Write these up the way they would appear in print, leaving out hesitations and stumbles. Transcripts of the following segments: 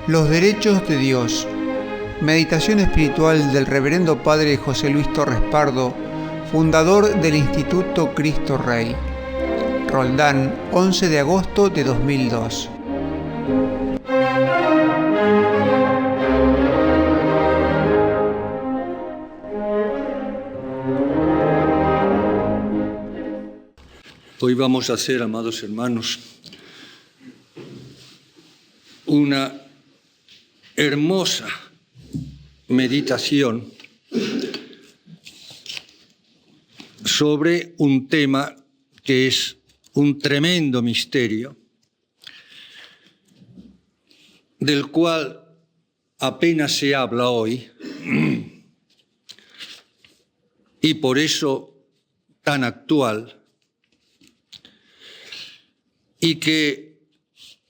Los derechos de Dios. Meditación espiritual del Reverendo Padre José Luis Torres Pardo, fundador del Instituto Cristo Rey. Roldán, 11 de agosto de 2002. Hoy vamos a hacer, amados hermanos, una hermosa meditación sobre un tema que es un tremendo misterio, del cual apenas se habla hoy, y por eso tan actual, y que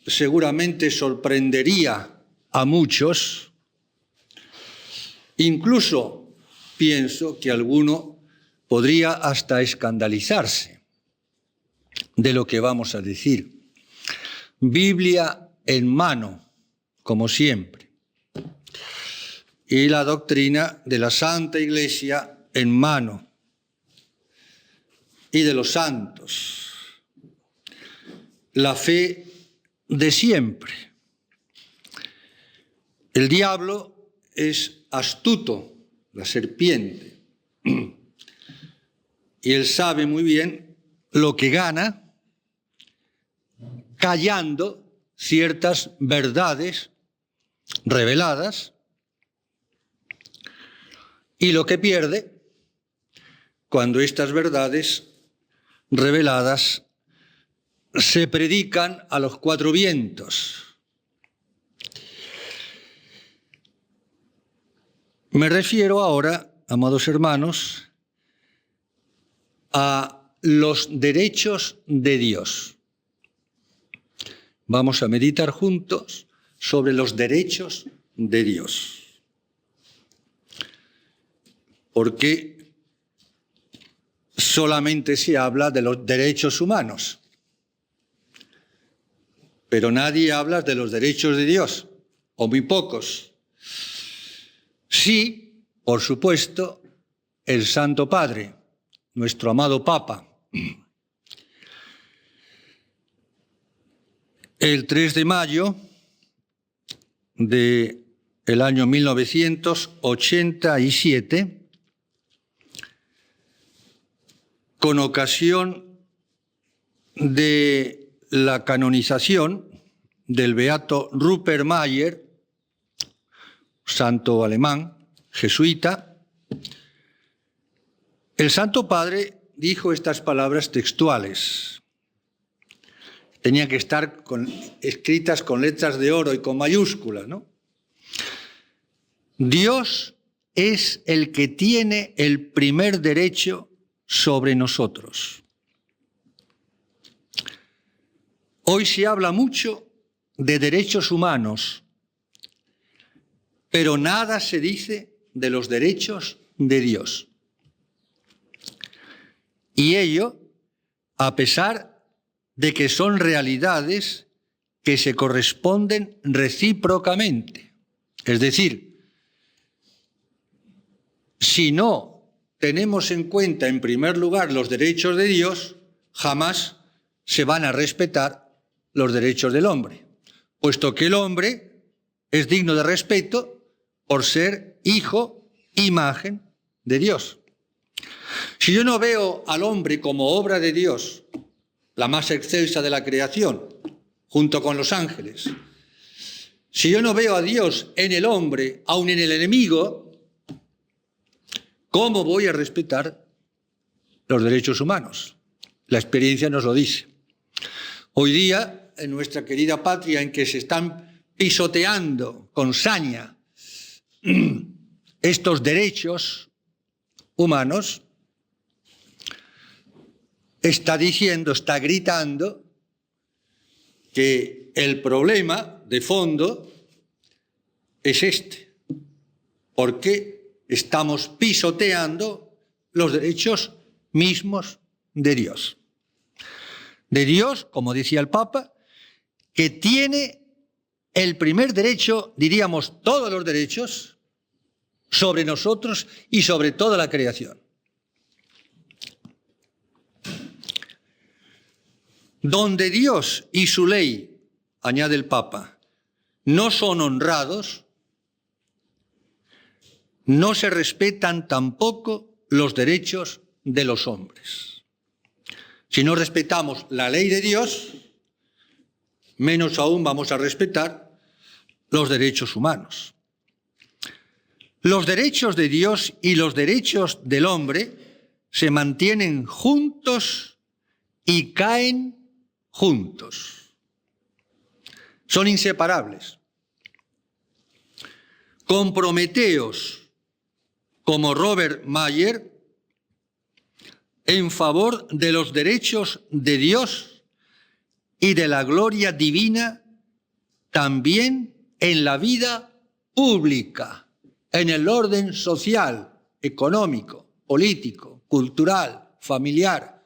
seguramente sorprendería a muchos. Incluso pienso que alguno podría hasta escandalizarse de lo que vamos a decir. Biblia en mano, como siempre, y la doctrina de la Santa Iglesia en mano, y de los santos. La fe de siempre. El diablo es astuto, la serpiente, y él sabe muy bien lo que gana callando ciertas verdades reveladas y lo que pierde cuando estas verdades reveladas se predican a los cuatro vientos. Me refiero ahora, amados hermanos, a los derechos de Dios. Vamos a meditar juntos sobre los derechos de Dios. Porque solamente se habla de los derechos humanos, pero nadie habla de los derechos de Dios, o muy pocos. Sí, por supuesto, el Santo Padre, nuestro amado Papa. El 3 de mayo del año 1987, con ocasión de la canonización del beato Rupert Mayer, santo alemán, jesuita, el Santo Padre dijo estas palabras textuales. Tenían que estar escritas con letras de oro y con mayúsculas, ¿no? Dios es el que tiene el primer derecho sobre nosotros. Hoy se habla mucho de derechos humanos, pero nada se dice de los derechos de Dios. Y ello, a pesar de que son realidades que se corresponden recíprocamente. Es decir, si no tenemos en cuenta en primer lugar los derechos de Dios, jamás se van a respetar los derechos del hombre, puesto que el hombre es digno de respeto por ser hijo, imagen de Dios. Si yo no veo al hombre como obra de Dios, la más excelsa de la creación, junto con los ángeles, si yo no veo a Dios en el hombre, aun en el enemigo, ¿cómo voy a respetar los derechos humanos? La experiencia nos lo dice. Hoy día, en nuestra querida patria, en que se están pisoteando con saña estos derechos humanos, está gritando que el problema de fondo es este. ¿Por qué estamos pisoteando los derechos mismos de Dios? De Dios, como decía el Papa, que tiene el primer derecho, diríamos todos los derechos, sobre nosotros y sobre toda la creación. Donde Dios y su ley, añade el Papa, no son honrados, no se respetan tampoco los derechos de los hombres. Si no respetamos la ley de Dios, menos aún vamos a respetar los derechos humanos. Los derechos de Dios y los derechos del hombre se mantienen juntos y caen juntos. Son inseparables. Comprometeos, como Robert Mayer, en favor de los derechos de Dios y de la gloria divina, también en la vida pública, en el orden social, económico, político, cultural, familiar,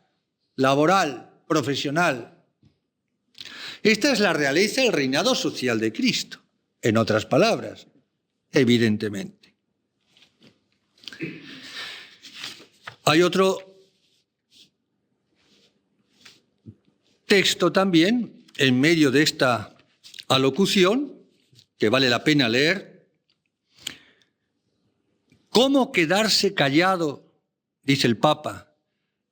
laboral, profesional. Esta es la realeza del reinado social de Cristo, en otras palabras, evidentemente. Hay otro texto también, en medio de esta alocución, que vale la pena leer. ¿Cómo quedarse callado, dice el Papa,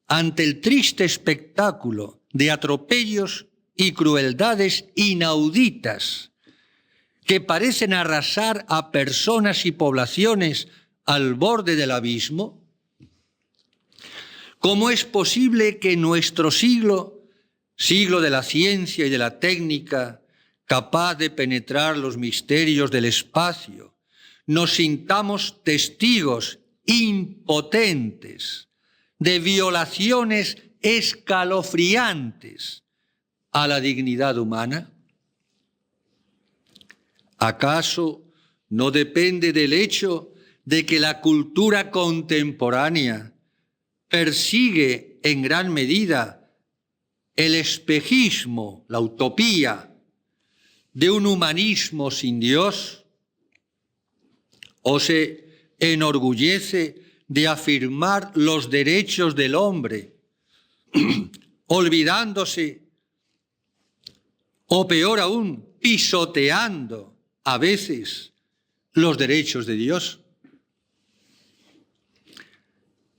ante el triste espectáculo de atropellos y crueldades inauditas que parecen arrasar a personas y poblaciones al borde del abismo? ¿Cómo es posible que nuestro siglo de la ciencia y de la técnica, capaz de penetrar los misterios del espacio, nos sintamos testigos impotentes de violaciones escalofriantes a la dignidad humana? ¿Acaso no depende del hecho de que la cultura contemporánea persigue en gran medida el espejismo, la utopía de un humanismo sin Dios? ¿O se enorgullece de afirmar los derechos del hombre, olvidándose, o peor aún, pisoteando a veces los derechos de Dios?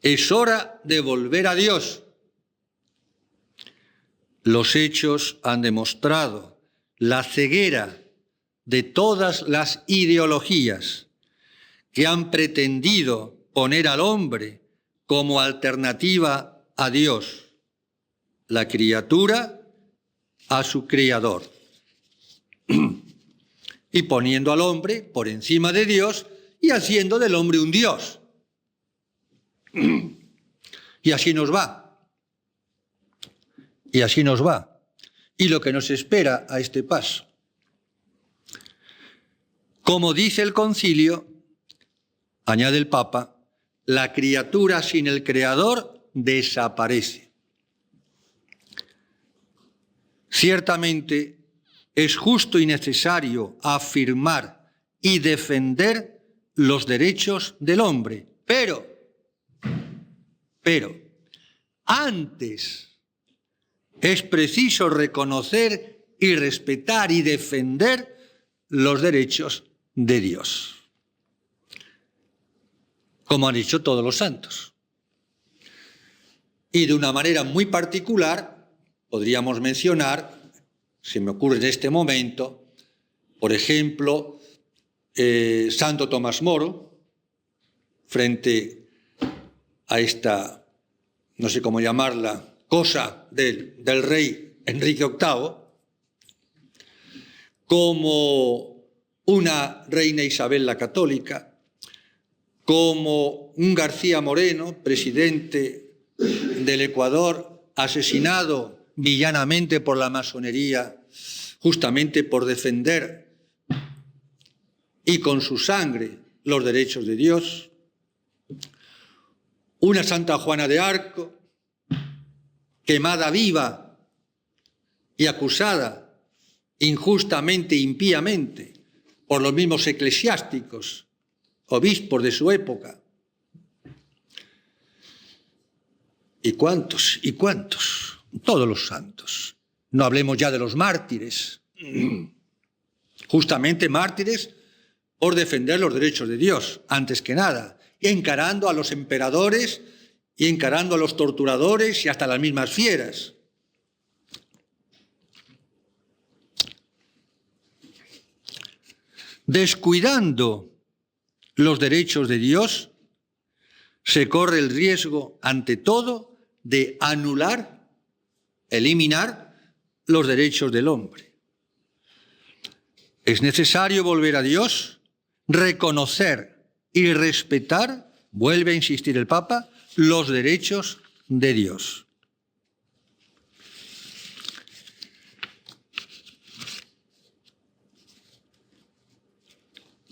Es hora de volver a Dios. Los hechos han demostrado la ceguera de todas las ideologías que han pretendido poner al hombre como alternativa a Dios, la criatura a su creador, y poniendo al hombre por encima de Dios y haciendo del hombre un Dios. Y así nos va. Y así nos va. Y lo que nos espera a este paso. Como dice el concilio, añade el Papa, la criatura sin el Creador desaparece. Ciertamente es justo y necesario afirmar y defender los derechos del hombre, pero antes es preciso reconocer y respetar y defender los derechos de Dios, como han hecho todos los santos. Y de una manera muy particular podríamos mencionar, se me ocurre en este momento, por ejemplo, Santo Tomás Moro, frente a esta, no sé cómo llamarla, cosa del rey Enrique VIII, como una reina Isabel la Católica, como un García Moreno, presidente del Ecuador, asesinado villanamente por la masonería, justamente por defender y con su sangre los derechos de Dios. Una Santa Juana de Arco, quemada viva y acusada injustamente, impíamente, por los mismos eclesiásticos, obispos de su época. ¿Y cuántos? ¿Y cuántos? Todos los santos. No hablemos ya de los mártires. Justamente mártires por defender los derechos de Dios, antes que nada, y encarando a los emperadores y encarando a los torturadores y hasta las mismas fieras. Descuidando los derechos de Dios, se corre el riesgo, ante todo, de anular, eliminar los derechos del hombre. Es necesario volver a Dios, reconocer y respetar, vuelve a insistir el Papa, los derechos de Dios.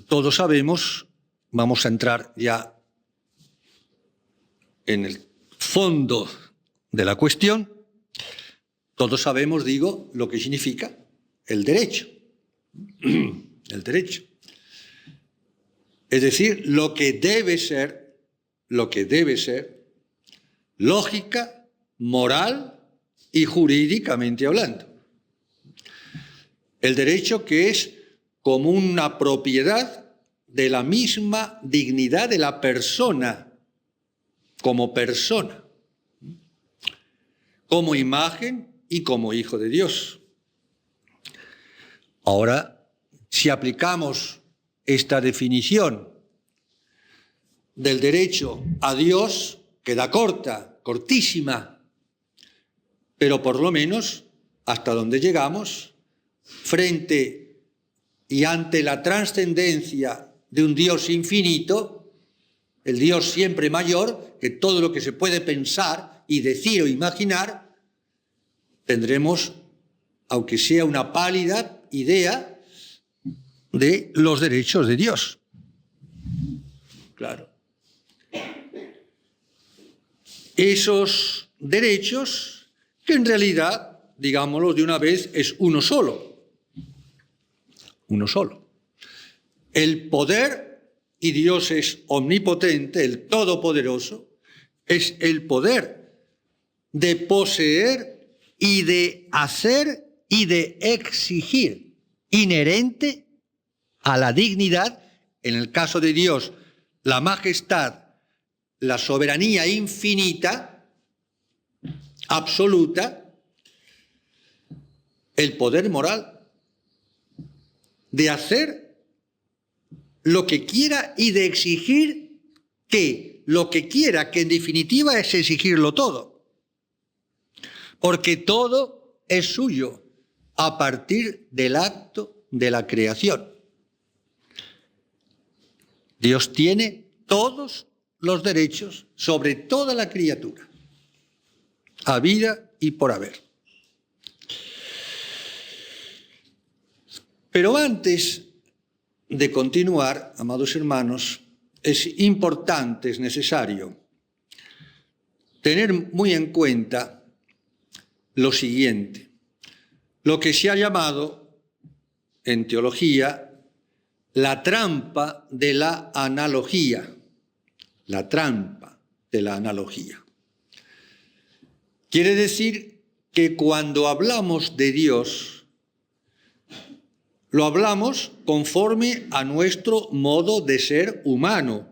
Todos sabemos, vamos a entrar ya en el fondo de la cuestión, todos sabemos, digo, lo que significa el derecho. El derecho. Es decir, lo que debe ser lógica, moral y jurídicamente hablando. El derecho que es como una propiedad de la misma dignidad de la persona, como persona, como imagen y como hijo de Dios. Ahora, si aplicamos esta definición del derecho a Dios, queda corta, cortísima, pero por lo menos hasta donde llegamos, frente y ante la trascendencia de un Dios infinito, el Dios siempre mayor, que todo lo que se puede pensar y decir o imaginar, tendremos, aunque sea una pálida idea, de los derechos de Dios. Claro. Esos derechos, que en realidad, digámoslo de una vez, es uno solo. Uno solo. El poder, y Dios es omnipotente, el todopoderoso, es el poder de poseer y de hacer y de exigir, inherente a la dignidad, en el caso de Dios, la majestad, la soberanía infinita, absoluta, el poder moral de hacer lo que quiera y de exigir lo que quiera, que en definitiva es exigirlo todo. Porque todo es suyo a partir del acto de la creación. Dios tiene todos los derechos sobre toda la criatura, a vida y por haber. Pero antes de continuar, amados hermanos, es importante, es necesario tener muy en cuenta lo siguiente, lo que se ha llamado en teología la trampa de la analogía. La trampa de la analogía. Quiere decir que cuando hablamos de Dios, lo hablamos conforme a nuestro modo de ser humano.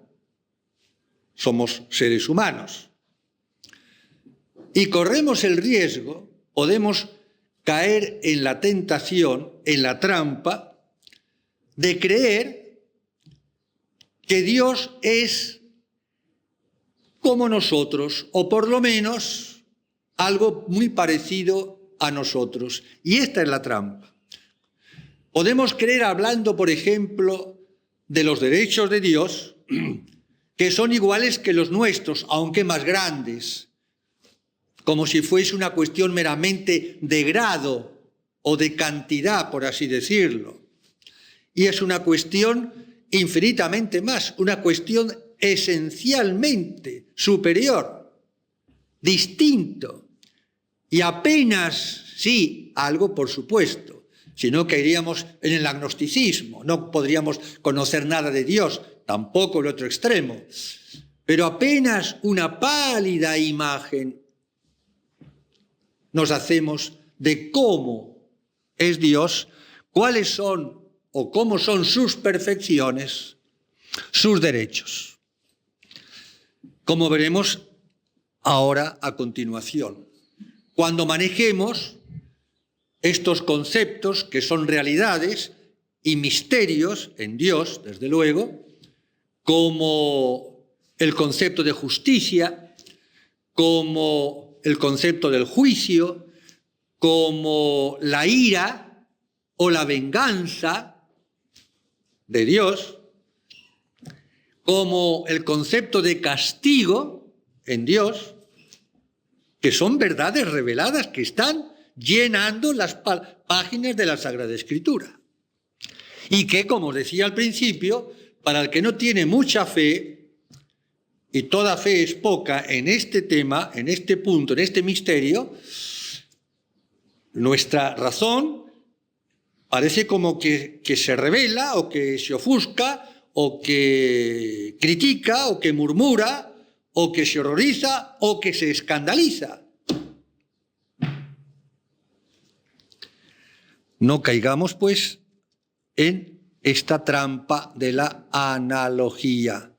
Somos seres humanos. Y corremos el riesgo, podemos caer en la tentación, en la trampa, de creer que Dios es como nosotros, o por lo menos algo muy parecido a nosotros. Y esta es la trampa. Podemos creer, hablando, por ejemplo, de los derechos de Dios, que son iguales que los nuestros, aunque más grandes, como si fuese una cuestión meramente de grado o de cantidad, por así decirlo. Y es una cuestión infinitamente más, una cuestión esencialmente superior, distinto, y apenas, sí, algo por supuesto, sino que iríamos en el agnosticismo, no podríamos conocer nada de Dios, tampoco el otro extremo, pero apenas una pálida imagen nos hacemos de cómo es Dios, cuáles son o cómo son sus perfecciones, sus derechos, como veremos ahora a continuación. Cuando manejemos estos conceptos que son realidades y misterios en Dios, desde luego, como el concepto de justicia, como el concepto del juicio, como la ira o la venganza de Dios, como el concepto de castigo en Dios, que son verdades reveladas que están llenando las páginas de la Sagrada Escritura. Y que, como decía al principio, para el que no tiene mucha fe, y toda fe es poca en este tema, en este punto, en este misterio, nuestra razón parece como que se revela o que se ofusca o que critica o que murmura o que se horroriza o que se escandaliza. No caigamos, pues, en esta trampa de la analogía.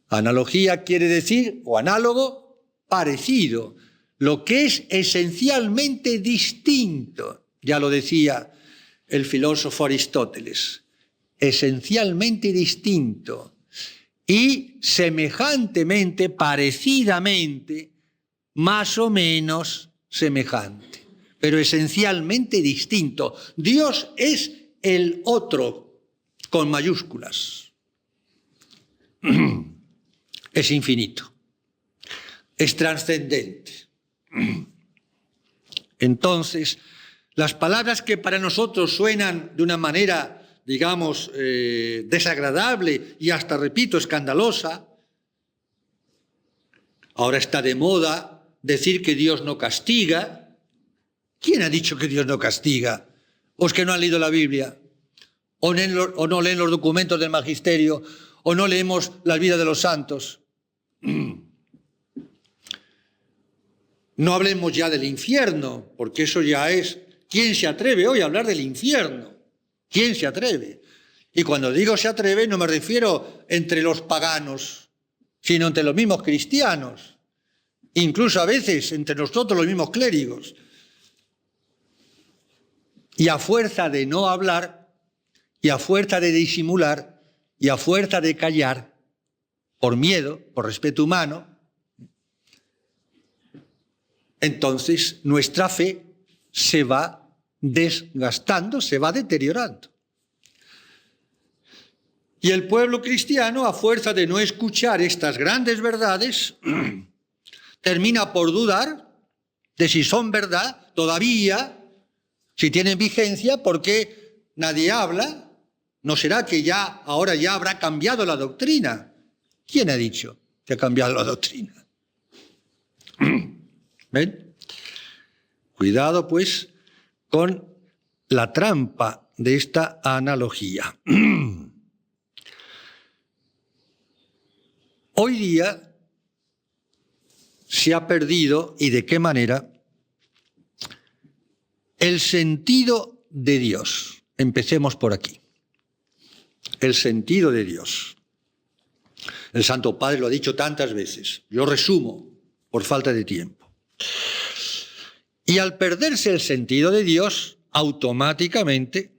Analogía quiere decir, o análogo, parecido, lo que es esencialmente distinto. Ya lo decía el filósofo Aristóteles, esencialmente distinto y semejantemente, parecidamente, más o menos semejante, pero esencialmente distinto. Dios es el otro, con mayúsculas. Es infinito, es trascendente. Entonces, las palabras que para nosotros suenan de una manera, digamos, desagradable y hasta, repito, escandalosa, ahora está de moda decir que Dios no castiga. ¿Quién ha dicho que Dios no castiga? ¿O es que no han leído la Biblia? ¿O no leen los documentos del magisterio? ¿O no leemos la vida de los santos? No hablemos ya del infierno, porque eso ya es... ¿Quién se atreve hoy a hablar del infierno? ¿Quién se atreve? Y cuando digo se atreve, no me refiero entre los paganos, sino entre los mismos cristianos, incluso a veces entre nosotros los mismos clérigos. Y a fuerza de no hablar, y a fuerza de disimular, y a fuerza de callar, por miedo, por respeto humano, entonces nuestra fe se va desgastando, se va deteriorando. Y el pueblo cristiano, a fuerza de no escuchar estas grandes verdades, termina por dudar de si son verdad todavía, si tienen vigencia, porque nadie habla. ¿No será que ahora ya habrá cambiado la doctrina? ¿Quién ha dicho que ha cambiado la doctrina? ¿Ven? Cuidado, pues, con la trampa de esta analogía. Hoy día se ha perdido, ¿y de qué manera?, el sentido de Dios. Empecemos por aquí. El sentido de Dios. El Santo Padre lo ha dicho tantas veces. Yo resumo, por falta de tiempo. Y al perderse el sentido de Dios, automáticamente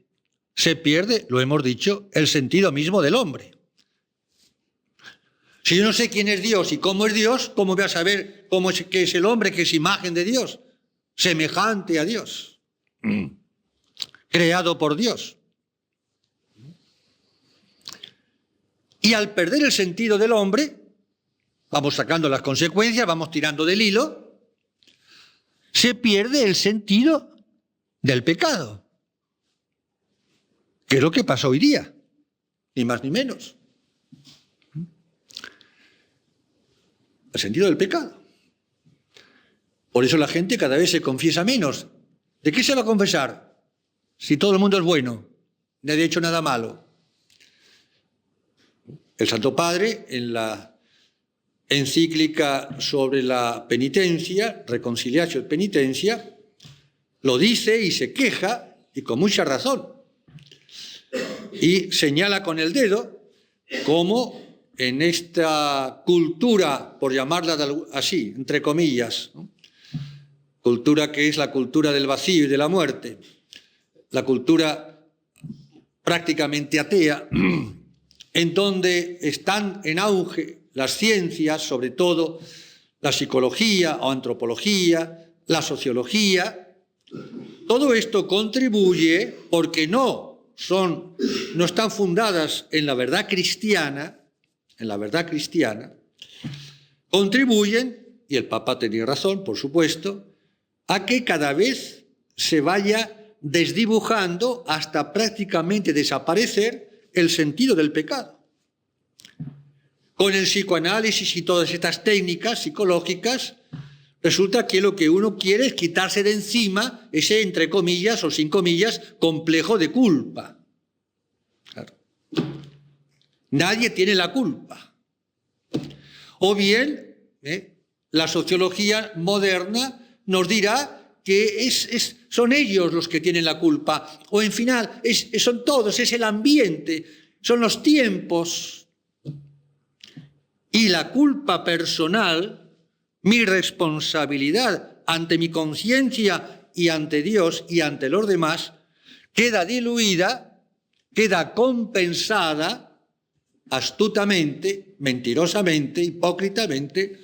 se pierde, lo hemos dicho, el sentido mismo del hombre. Si yo no sé quién es Dios y cómo es Dios, ¿cómo voy a saber qué es el hombre, que es imagen de Dios? Semejante a Dios. Creado por Dios. Y al perder el sentido del hombre, vamos sacando las consecuencias, vamos tirando del hilo, se pierde el sentido del pecado. Que es lo que pasa hoy día, ni más ni menos. El sentido del pecado. Por eso la gente cada vez se confiesa menos. ¿De qué se va a confesar? Si todo el mundo es bueno, nadie ha hecho nada malo. El Santo Padre, en la encíclica sobre la penitencia, Reconciliatio et Penitentia, lo dice y se queja, y con mucha razón. Y señala con el dedo cómo en esta cultura, por llamarla así, entre comillas, ¿no?, cultura que es la cultura del vacío y de la muerte, la cultura prácticamente atea, en donde están en auge las ciencias, sobre todo la psicología o antropología, la sociología. Todo esto contribuye, porque no están fundadas en la verdad cristiana, contribuyen, y el Papa tenía razón, por supuesto, a que cada vez se vaya desdibujando hasta prácticamente desaparecer el sentido del pecado. Con el psicoanálisis y todas estas técnicas psicológicas, resulta que lo que uno quiere es quitarse de encima ese, entre comillas o sin comillas, complejo de culpa. Claro. Nadie tiene la culpa. O bien, la sociología moderna nos dirá que son ellos los que tienen la culpa, o en final son todos, es el ambiente, son los tiempos. Y la culpa personal, mi responsabilidad ante mi conciencia y ante Dios y ante los demás, queda diluida, queda compensada astutamente, mentirosamente, hipócritamente,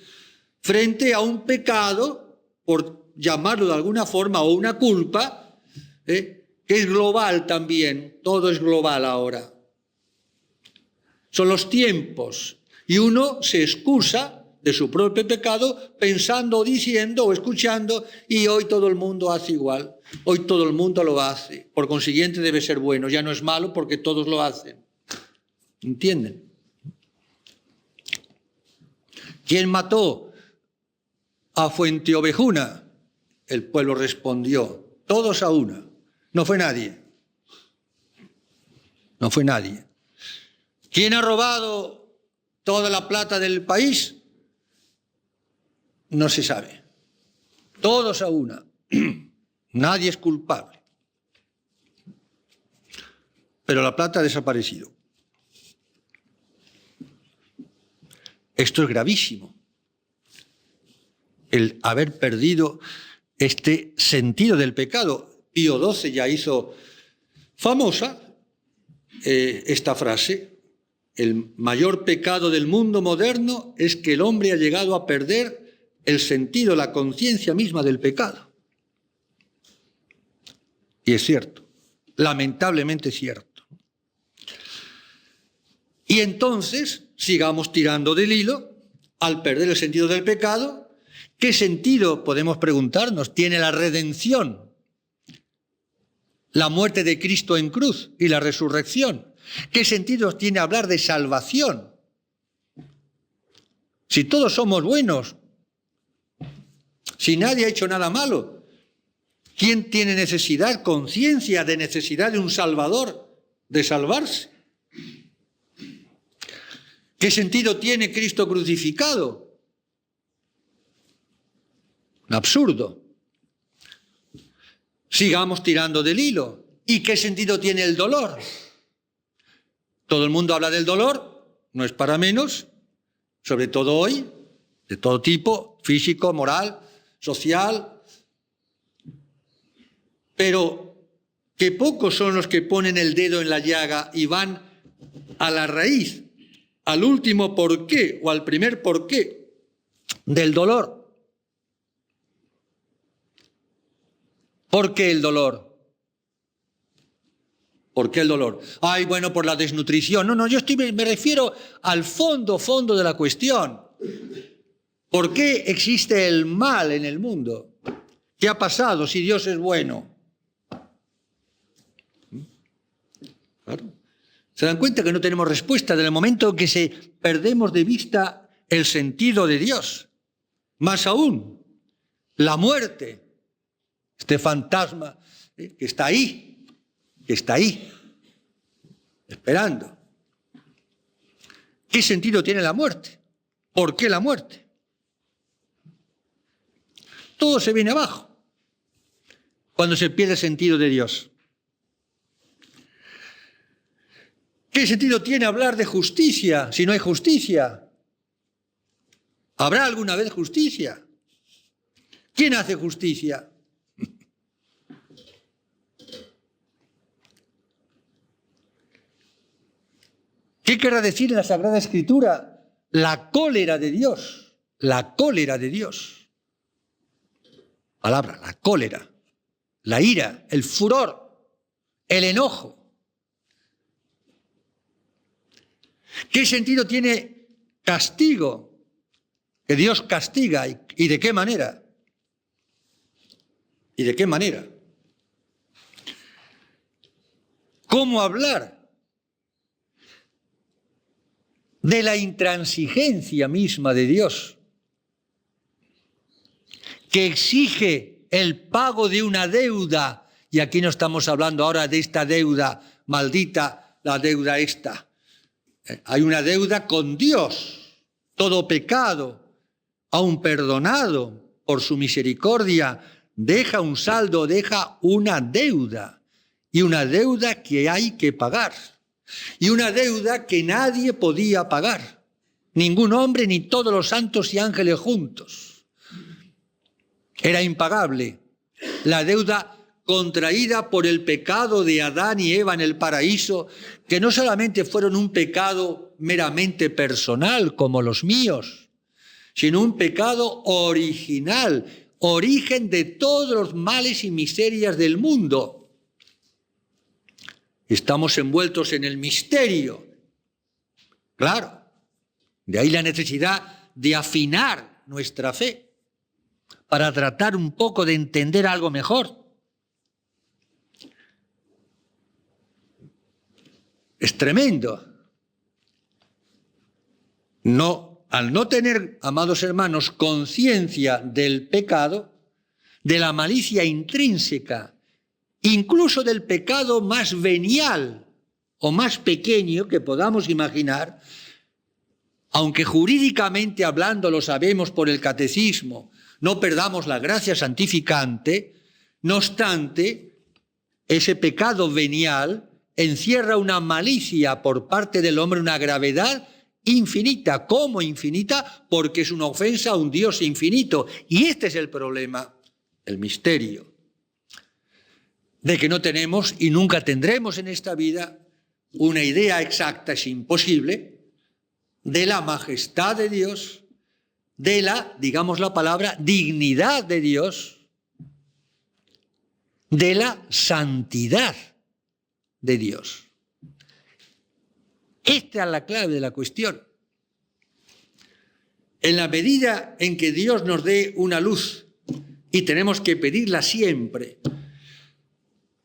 frente a un pecado, por llamarlo de alguna forma, o una culpa, que es global también, todo es global ahora. Son los tiempos, y uno se excusa de su propio pecado pensando, diciendo o escuchando, y hoy todo el mundo hace igual, hoy todo el mundo lo hace, por consiguiente debe ser bueno, ya no es malo porque todos lo hacen. ¿Entienden? ¿Quién mató a Fuenteovejuna? El pueblo respondió, todos a una. No fue nadie. No fue nadie. ¿Quién ha robado toda la plata del país? No se sabe. Todos a una. Nadie es culpable. Pero la plata ha desaparecido. Esto es gravísimo. El haber perdido este sentido del pecado. Pío XII ya hizo famosa esta frase: el mayor pecado del mundo moderno es que el hombre ha llegado a perder el sentido, la conciencia misma del pecado. Y es cierto, lamentablemente es cierto. Y entonces, sigamos tirando del hilo, al perder el sentido del pecado, ¿qué sentido, podemos preguntarnos, tiene la redención? La muerte de Cristo en cruz y la resurrección. ¿Qué sentido tiene hablar de salvación? Si todos somos buenos, si nadie ha hecho nada malo, ¿quién tiene necesidad, conciencia de necesidad de un Salvador, de salvarse? ¿Qué sentido tiene Cristo crucificado? Absurdo. Sigamos tirando del hilo. ¿Y qué sentido tiene el dolor? Todo el mundo habla del dolor, no es para menos, sobre todo hoy, de todo tipo, físico, moral, social. Pero que pocos son los que ponen el dedo en la llaga y van a la raíz, al último porqué o al primer porqué del dolor. ¿Por qué el dolor? ¿Por qué el dolor? Ay, bueno, por la desnutrición. No, yo me refiero al fondo de la cuestión. ¿Por qué existe el mal en el mundo? ¿Qué ha pasado si Dios es bueno? Claro. ¿Se dan cuenta que no tenemos respuesta desde el momento en que perdemos de vista el sentido de Dios? Más aún, la muerte, este fantasma que está ahí, que está ahí, esperando. ¿Qué sentido tiene la muerte? ¿Por qué la muerte? Todo se viene abajo cuando se pierde el sentido de Dios. ¿Qué sentido tiene hablar de justicia si no hay justicia? ¿Habrá alguna vez justicia? ¿Quién hace justicia? ¿Qué querrá decir en la Sagrada Escritura? La cólera de Dios. La cólera de Dios. Palabra, la cólera, la ira, el furor, el enojo. ¿Qué sentido tiene castigo? Que Dios castiga. ¿Y de qué manera? ¿Y de qué manera? ¿Cómo hablar de la intransigencia misma de Dios, que exige el pago de una deuda? Y aquí no estamos hablando ahora de esta deuda maldita, la deuda esta. Hay una deuda con Dios. Todo pecado, aun perdonado por su misericordia, deja un saldo, deja una deuda. Y una deuda que hay que pagar. Y una deuda que nadie podía pagar. Ningún hombre ni todos los santos y ángeles juntos. Era impagable. La deuda contraída por el pecado de Adán y Eva en el paraíso, que no solamente fueron un pecado meramente personal como los míos, sino un pecado original, origen de todos los males y miserias del mundo. Estamos envueltos en el misterio. Claro, de ahí la necesidad de afinar nuestra fe para tratar un poco de entender algo mejor. Es tremendo. Al no tener, amados hermanos, conciencia del pecado, de la malicia intrínseca, incluso del pecado más venial o más pequeño que podamos imaginar, aunque jurídicamente hablando lo sabemos por el catecismo, no perdamos la gracia santificante, no obstante, ese pecado venial encierra una malicia por parte del hombre, una gravedad infinita. ¿Cómo infinita? Porque es una ofensa a un Dios infinito. Y este es el problema, el misterio, de que no tenemos y nunca tendremos en esta vida una idea exacta, es imposible, de la majestad de Dios, de la, digamos la palabra, dignidad de Dios, de la santidad de Dios. Esta es la clave de la cuestión. En la medida en que Dios nos dé una luz, y tenemos que pedirla siempre,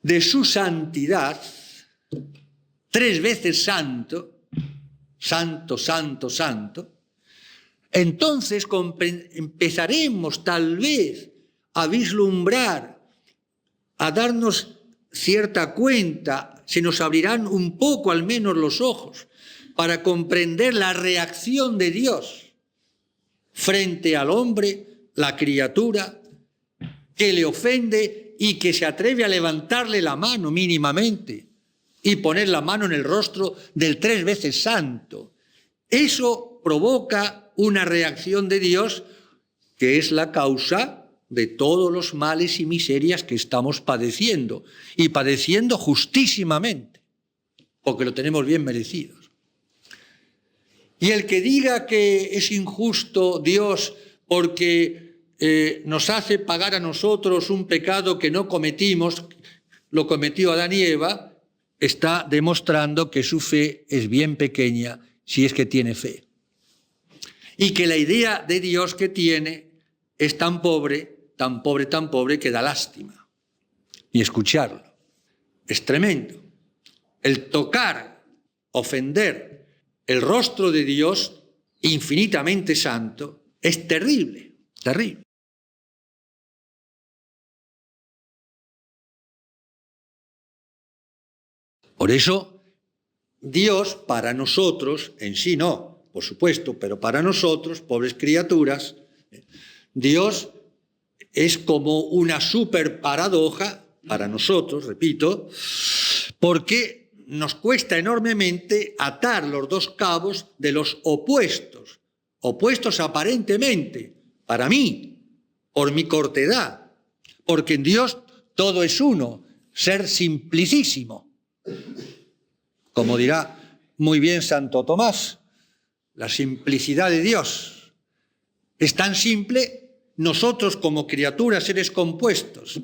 de su santidad, 3 veces santo, santo, santo, santo, entonces empezaremos tal vez a vislumbrar, a darnos cierta cuenta, se nos abrirán un poco al menos los ojos para comprender la reacción de Dios frente al hombre, la criatura, que le ofende y que se atreve a levantarle la mano mínimamente y poner la mano en el rostro del 3 veces santo. Eso provoca una reacción de Dios que es la causa de todos los males y miserias que estamos padeciendo, y padeciendo justísimamente, porque lo tenemos bien merecido. Y el que diga que es injusto Dios porque nos hace pagar a nosotros un pecado que no cometimos, lo cometió Adán y Eva, está demostrando que su fe es bien pequeña, si es que tiene fe. Y que la idea de Dios que tiene es tan pobre, tan pobre, tan pobre, que da lástima. Y escucharlo es tremendo. El tocar, ofender el rostro de Dios infinitamente santo es terrible, terrible. Por eso, Dios para nosotros, en sí no, por supuesto, pero para nosotros, pobres criaturas, Dios es como una super paradoja para nosotros, repito, porque nos cuesta enormemente atar los dos cabos de los opuestos aparentemente, para mí, por mi cortedad, porque en Dios todo es uno, ser simplicísimo. Como dirá muy bien Santo Tomás, la simplicidad de Dios es tan simple. Nosotros como criaturas, seres compuestos,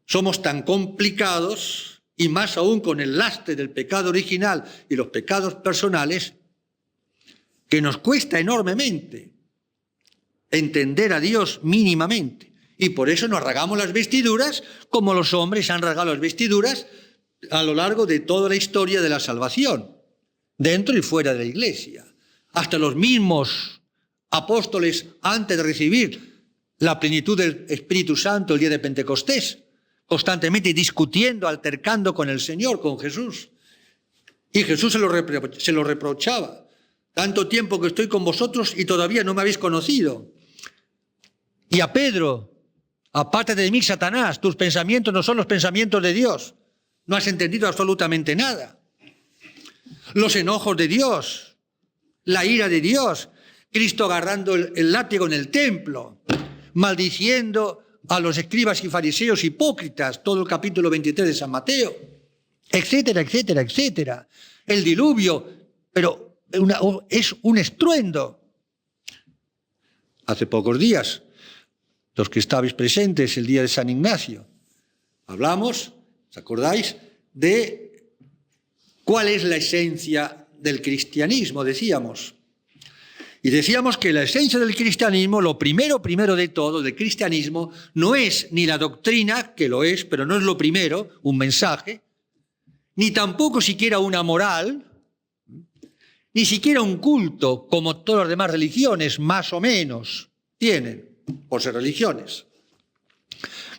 somos tan complicados, y más aún con el lastre del pecado original y los pecados personales, que nos cuesta enormemente entender a Dios mínimamente. Y por eso nos rasgamos las vestiduras como los hombres han rasgado las vestiduras a lo largo de toda la historia de la salvación, dentro y fuera de la Iglesia. Hasta los mismos apóstoles, antes de recibir la plenitud del Espíritu Santo el día de Pentecostés, constantemente discutiendo, altercando con el Señor, con Jesús. Y Jesús se lo reprochaba. Tanto tiempo que estoy con vosotros y todavía no me habéis conocido. Y a Pedro, apártate de mí, Satanás, tus pensamientos no son los pensamientos de Dios. No has entendido absolutamente nada. Los enojos de Dios, la ira de Dios, Cristo agarrando el látigo en el templo, maldiciendo a los escribas y fariseos hipócritas, todo el capítulo 23 de San Mateo, etcétera, etcétera, etcétera. El diluvio, pero es un estruendo. Hace pocos días, los que estabais presentes el día de San Ignacio, hablamos, ¿os acordáis?, de cuál es la esencia del cristianismo, decíamos. Y decíamos que la esencia del cristianismo, lo primero de todo del cristianismo, no es ni la doctrina, que lo es, pero no es lo primero, un mensaje, ni tampoco siquiera una moral, ni siquiera un culto, como todas las demás religiones, más o menos, tienen, por ser religiones.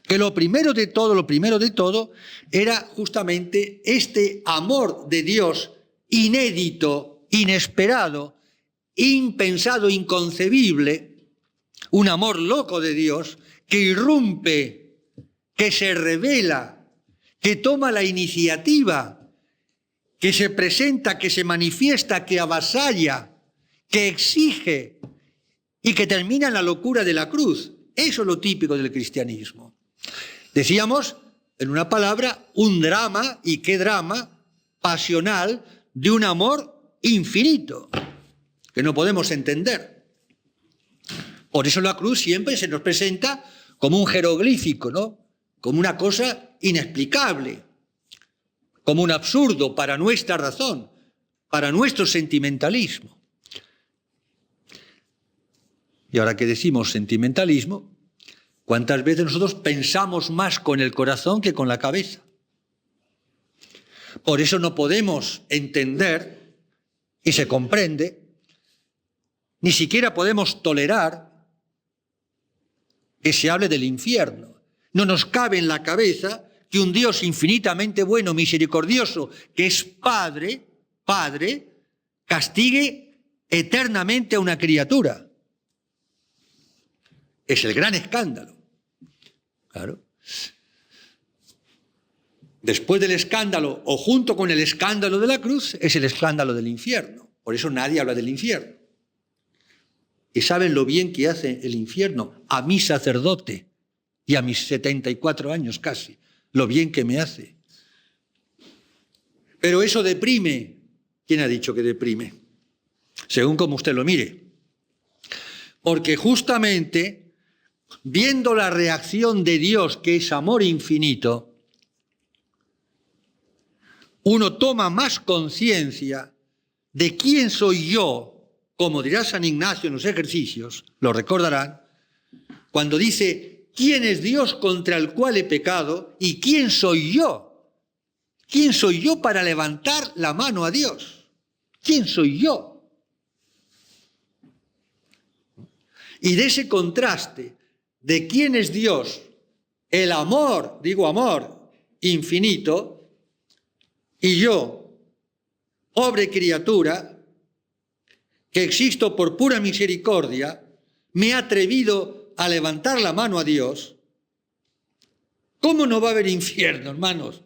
Que lo primero de todo, era justamente este amor de Dios inédito, inesperado, impensado, inconcebible, un amor loco de Dios que irrumpe, que se revela, que toma la iniciativa, que se presenta, que se manifiesta, que avasalla, que exige y que termina en la locura de la cruz. Eso es lo típico del cristianismo. Decíamos, en una palabra, un drama, y qué drama, pasional, de un amor infinito, que no podemos entender. Por eso la cruz siempre se nos presenta como un jeroglífico, ¿no? Como una cosa inexplicable, como un absurdo para nuestra razón, para nuestro sentimentalismo. Y ahora que decimos sentimentalismo, ¿cuántas veces nosotros pensamos más con el corazón que con la cabeza? Por eso no podemos entender, y se comprende, ni siquiera podemos tolerar que se hable del infierno. No nos cabe en la cabeza que un Dios infinitamente bueno, misericordioso, que es Padre, castigue eternamente a una criatura. Es el gran escándalo. Claro. Después del escándalo, o junto con el escándalo de la cruz, es el escándalo del infierno. Por eso nadie habla del infierno. ¿Y saben lo bien que hace el infierno? A mi sacerdote, y a mis 74 años casi, lo bien que me hace. Pero eso deprime. ¿Quién ha dicho que deprime? Según como usted lo mire. Porque justamente, viendo la reacción de Dios, que es amor infinito, uno toma más conciencia de quién soy yo. Como dirá San Ignacio en los ejercicios, lo recordarán, cuando dice, ¿quién es Dios contra el cual he pecado? ¿Y quién soy yo? ¿Quién soy yo para levantar la mano a Dios? ¿Quién soy yo? Y de ese contraste de quién es Dios, el amor, digo amor, infinito, Y yo, pobre criatura, que existo por pura misericordia, me he atrevido a levantar la mano a Dios, ¿cómo no va a haber infierno, hermanos?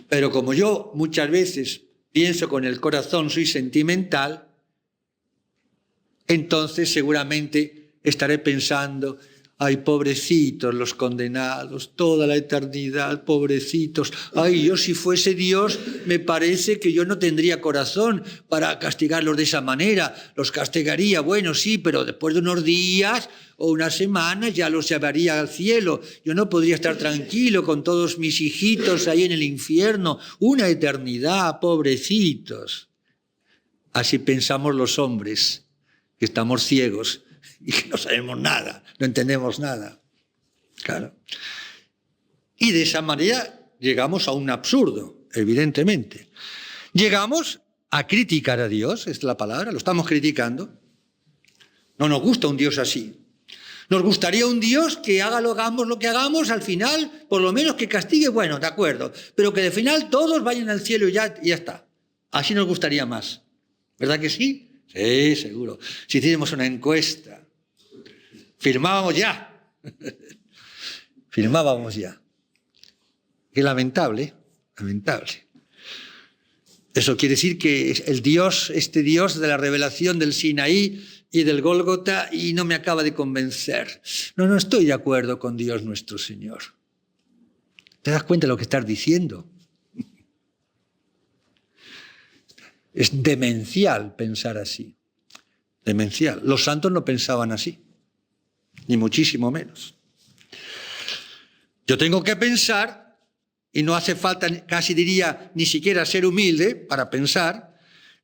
Pero como yo muchas veces pienso con el corazón, soy sentimental, entonces seguramente estaré pensando, ay, pobrecitos los condenados, toda la eternidad, pobrecitos. Ay, yo si fuese Dios, me parece que yo no tendría corazón para castigarlos de esa manera. Los castigaría, bueno, sí, pero después de unos días o unas semanas ya los llevaría al cielo. Yo no podría estar tranquilo con todos mis hijitos ahí en el infierno. Una eternidad, pobrecitos. Así pensamos los hombres, que estamos ciegos y que no sabemos nada, no entendemos nada. Claro. Y de esa manera llegamos a un absurdo, evidentemente. Llegamos a criticar a Dios, es la palabra, lo estamos criticando. No nos gusta un Dios así. Nos gustaría un Dios que hagamos lo que hagamos, al final, por lo menos que castigue, bueno, de acuerdo, pero que al final todos vayan al cielo y ya está. Así nos gustaría más. ¿Verdad que sí? Sí, seguro. Si hiciéramos una encuesta, firmábamos ya. Firmábamos ya. Qué lamentable, lamentable. Eso quiere decir que el Dios, este Dios de la revelación del Sinaí y del Gólgota, y no me acaba de convencer. No estoy de acuerdo con Dios nuestro Señor. ¿Te das cuenta de lo que estás diciendo? Es demencial pensar así. Demencial. Los santos no pensaban así, ni muchísimo menos. Yo tengo que pensar, y no hace falta, casi diría, ni siquiera ser humilde para pensar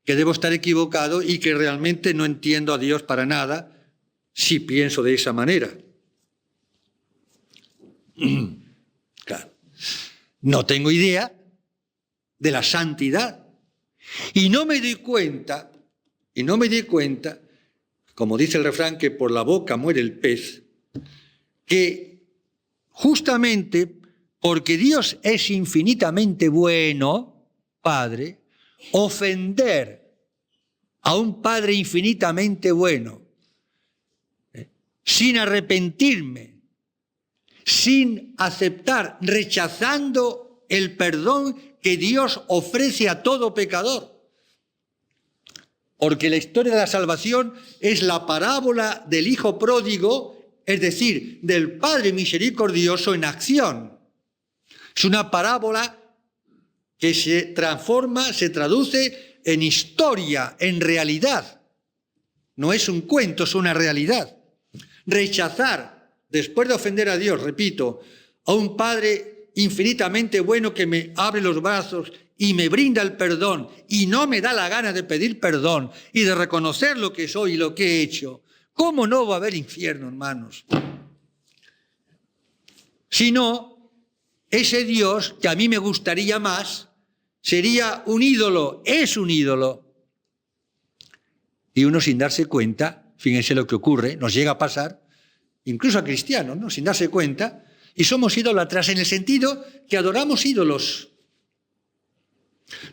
que debo estar equivocado y que realmente no entiendo a Dios para nada si pienso de esa manera. Claro. No tengo idea de la santidad. Y no me di cuenta, como dice el refrán, que por la boca muere el pez, que justamente porque Dios es infinitamente bueno, Padre, ofender a un Padre infinitamente bueno, sin arrepentirme, sin aceptar, rechazando el perdón que Dios ofrece a todo pecador. Porque la historia de la salvación es la parábola del hijo pródigo, es decir, del Padre misericordioso en acción. Es una parábola que se transforma, se traduce en historia, en realidad. No es un cuento, es una realidad. Rechazar, después de ofender a Dios, repito, a un Padre infinitamente bueno que me abre los brazos y me brinda el perdón y no me da la gana de pedir perdón y de reconocer lo que soy y lo que he hecho. ¿Cómo no va a haber infierno, hermanos? Si no, ese Dios que a mí me gustaría más sería un ídolo, es un ídolo. Y uno sin darse cuenta, fíjense lo que ocurre, nos llega a pasar, incluso a cristianos, ¿no? Sin darse cuenta, y somos idólatras en el sentido que adoramos ídolos.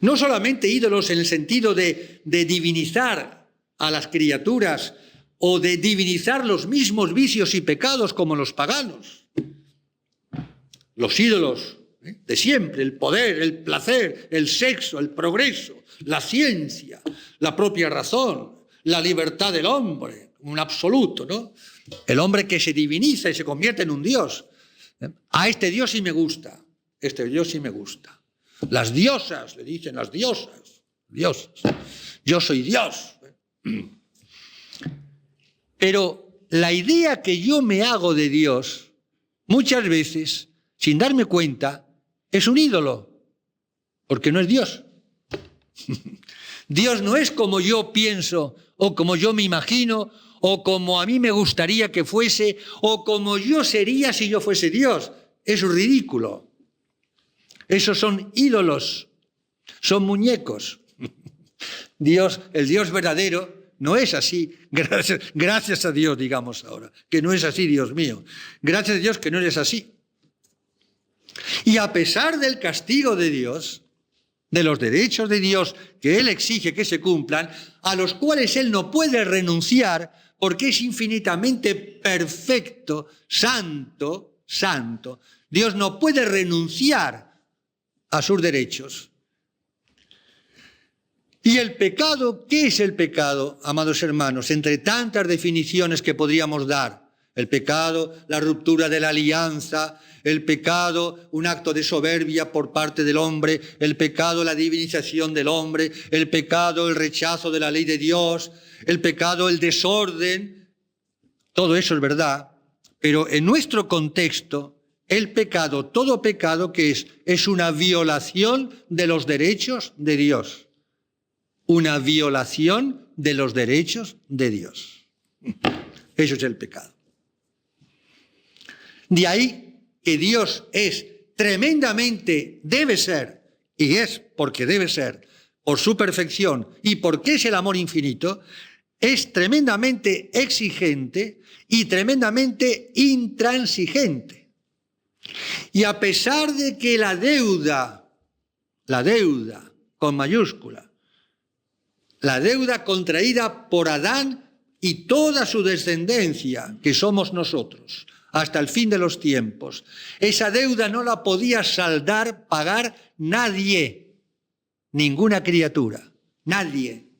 No solamente ídolos en el sentido de divinizar a las criaturas o de divinizar los mismos vicios y pecados como los paganos. Los ídolos de siempre, el poder, el placer, el sexo, el progreso, la ciencia, la propia razón, la libertad del hombre, un absoluto, ¿no? El hombre que se diviniza y se convierte en un Dios. A este Dios sí me gusta, este Dios sí me gusta. Las diosas, le dicen las diosas, diosas. Yo soy Dios. Pero la idea que yo me hago de Dios, muchas veces, sin darme cuenta, es un ídolo, porque no es Dios. Dios no es como yo pienso, o como yo me imagino, o como a mí me gustaría que fuese, o como yo sería si yo fuese Dios. Eso es ridículo. Esos son ídolos, son muñecos. Dios, el Dios verdadero, no es así. Gracias a Dios, digamos ahora, que no es así, Dios mío. Gracias a Dios que no eres así. Y a pesar del castigo de Dios, de los derechos de Dios que Él exige que se cumplan, a los cuales Él no puede renunciar porque es infinitamente perfecto, santo, santo. Dios no puede renunciar a sus derechos. ¿Y el pecado? ¿Qué es el pecado, amados hermanos? Entre tantas definiciones que podríamos dar. El pecado, la ruptura de la alianza, el pecado, un acto de soberbia por parte del hombre, el pecado, la divinización del hombre, el pecado, el rechazo de la ley de Dios, el pecado, el desorden. Todo eso es verdad, pero en nuestro contexto, el pecado, todo pecado, ¿qué es? Es una violación de los derechos de Dios. Una violación de los derechos de Dios. Eso es el pecado. De ahí que Dios es tremendamente, debe ser, y es porque debe ser, por su perfección y porque es el amor infinito, es tremendamente exigente y tremendamente intransigente. Y a pesar de que la deuda con mayúscula, la deuda contraída por Adán y toda su descendencia, que somos nosotros, hasta el fin de los tiempos, esa deuda no la podía saldar, pagar nadie, ninguna criatura, nadie,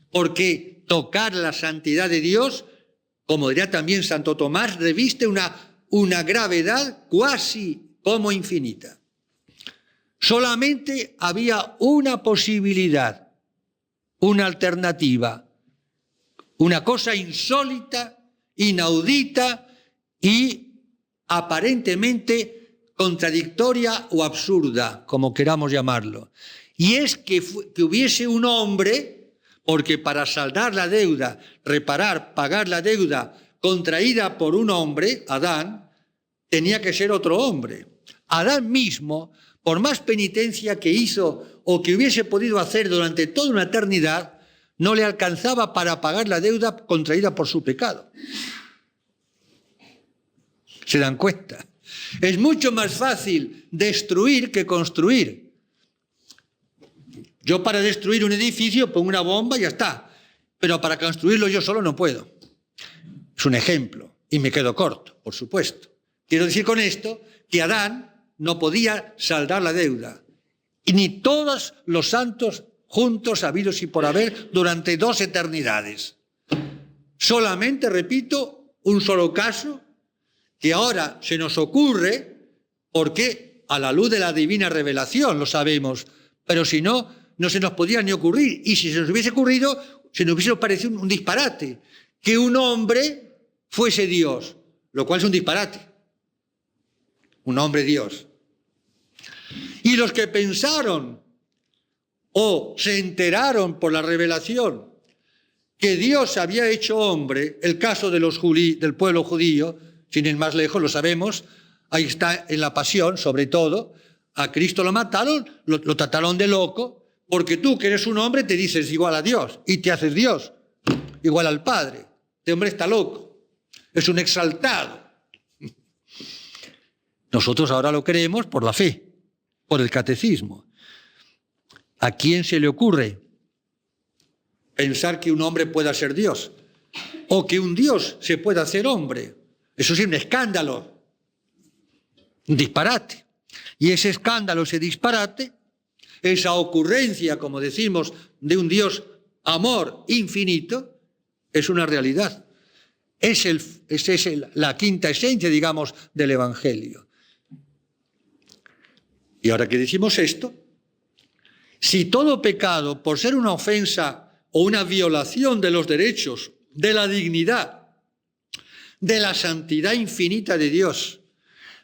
porque tocar la santidad de Dios, como diría también Santo Tomás, reviste una gravedad cuasi como infinita. Solamente había una posibilidad, una alternativa, una cosa insólita, inaudita y aparentemente contradictoria o absurda, como queramos llamarlo. Y es que hubiese un hombre, porque para saldar la deuda, reparar, pagar la deuda contraída por un hombre, Adán, tenía que ser otro hombre. Adán mismo, por más penitencia que hizo o que hubiese podido hacer durante toda una eternidad, no le alcanzaba para pagar la deuda contraída por su pecado. ¿Se dan cuenta? Es mucho más fácil destruir que construir. Yo para destruir un edificio pongo una bomba y ya está, pero para construirlo yo solo no puedo. Es un ejemplo y me quedo corto, por supuesto. Quiero decir con esto que Adán no podía saldar la deuda, y ni todos los santos juntos, habidos y por haber, durante 2 eternidades. Solamente, repito, un solo caso que ahora se nos ocurre, porque a la luz de la divina revelación lo sabemos, pero si no, no se nos podía ni ocurrir, y si se nos hubiese ocurrido, se nos hubiese parecido un disparate, que un hombre fuese Dios, lo cual es un disparate. Un hombre Dios. Y los que pensaron o se enteraron por la revelación que Dios había hecho hombre, el caso de del pueblo judío, sin ir más lejos, lo sabemos, ahí está en la pasión, sobre todo, a Cristo lo mataron, lo trataron de loco, porque tú que eres un hombre te dices igual a Dios y te haces Dios, igual al Padre. Este hombre está loco, es un exaltado. Nosotros ahora lo creemos por la fe, por el catecismo. ¿A quién se le ocurre pensar que un hombre pueda ser Dios? O que un Dios se pueda hacer hombre. Eso es un escándalo, un disparate. Y ese escándalo, ese disparate, esa ocurrencia, como decimos, de un Dios amor infinito, es una realidad. Es la quinta esencia, digamos, del Evangelio. Y ahora que decimos esto, si todo pecado, por ser una ofensa o una violación de los derechos, de la dignidad, de la santidad infinita de Dios,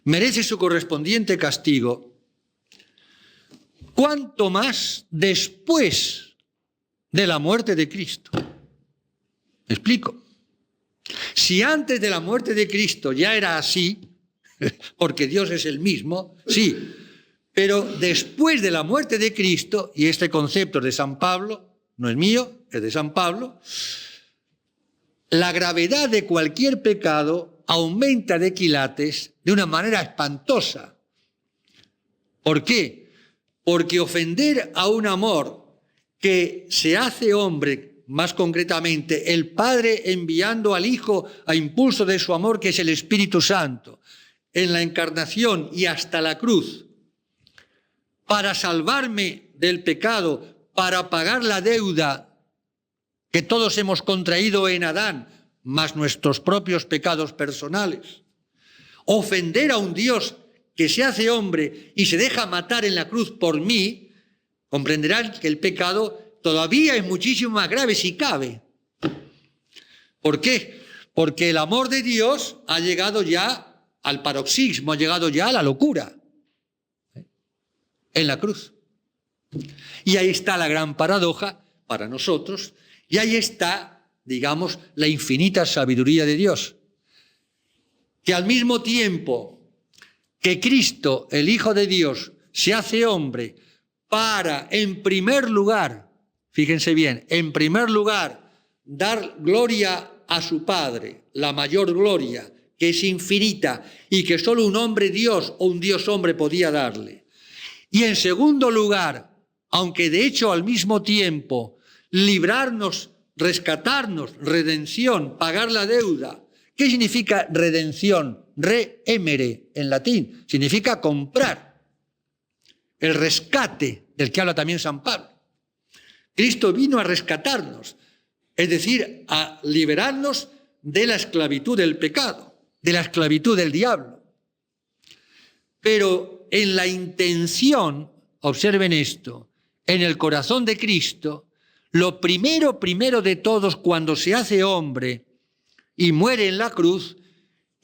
merece su correspondiente castigo, ¿cuánto más después de la muerte de Cristo? ¿Me explico? Si antes de la muerte de Cristo ya era así, porque Dios es el mismo, sí, pero después de la muerte de Cristo, y este concepto es de San Pablo, no es mío, es de San Pablo, la gravedad de cualquier pecado aumenta de quilates de una manera espantosa. ¿Por qué? Porque ofender a un amor que se hace hombre, más concretamente, el Padre enviando al Hijo a impulso de su amor, que es el Espíritu Santo, en la encarnación y hasta la cruz, para salvarme del pecado, para pagar la deuda que todos hemos contraído en Adán, más nuestros propios pecados personales. Ofender a un Dios que se hace hombre y se deja matar en la cruz por mí, comprenderán que el pecado todavía es muchísimo más grave si cabe. ¿Por qué? Porque el amor de Dios ha llegado ya al paroxismo, ha llegado ya a la locura en la cruz. Y ahí está la gran paradoja para nosotros, y ahí está, digamos, la infinita sabiduría de Dios, que al mismo tiempo que Cristo, el Hijo de Dios, se hace hombre para, en primer lugar, fíjense bien, en primer lugar, dar gloria a su Padre, la mayor gloria, que es infinita y que solo un hombre Dios o un Dios hombre podía darle. Y en segundo lugar, aunque de hecho al mismo tiempo, librarnos, rescatarnos, redención, pagar la deuda. ¿Qué significa redención? Re-emere en latín, significa comprar. El rescate del que habla también San Pablo. Cristo vino a rescatarnos, es decir, a liberarnos de la esclavitud del pecado, de la esclavitud del diablo. Pero en la intención, observen esto, en el corazón de Cristo, lo primero de todos cuando se hace hombre y muere en la cruz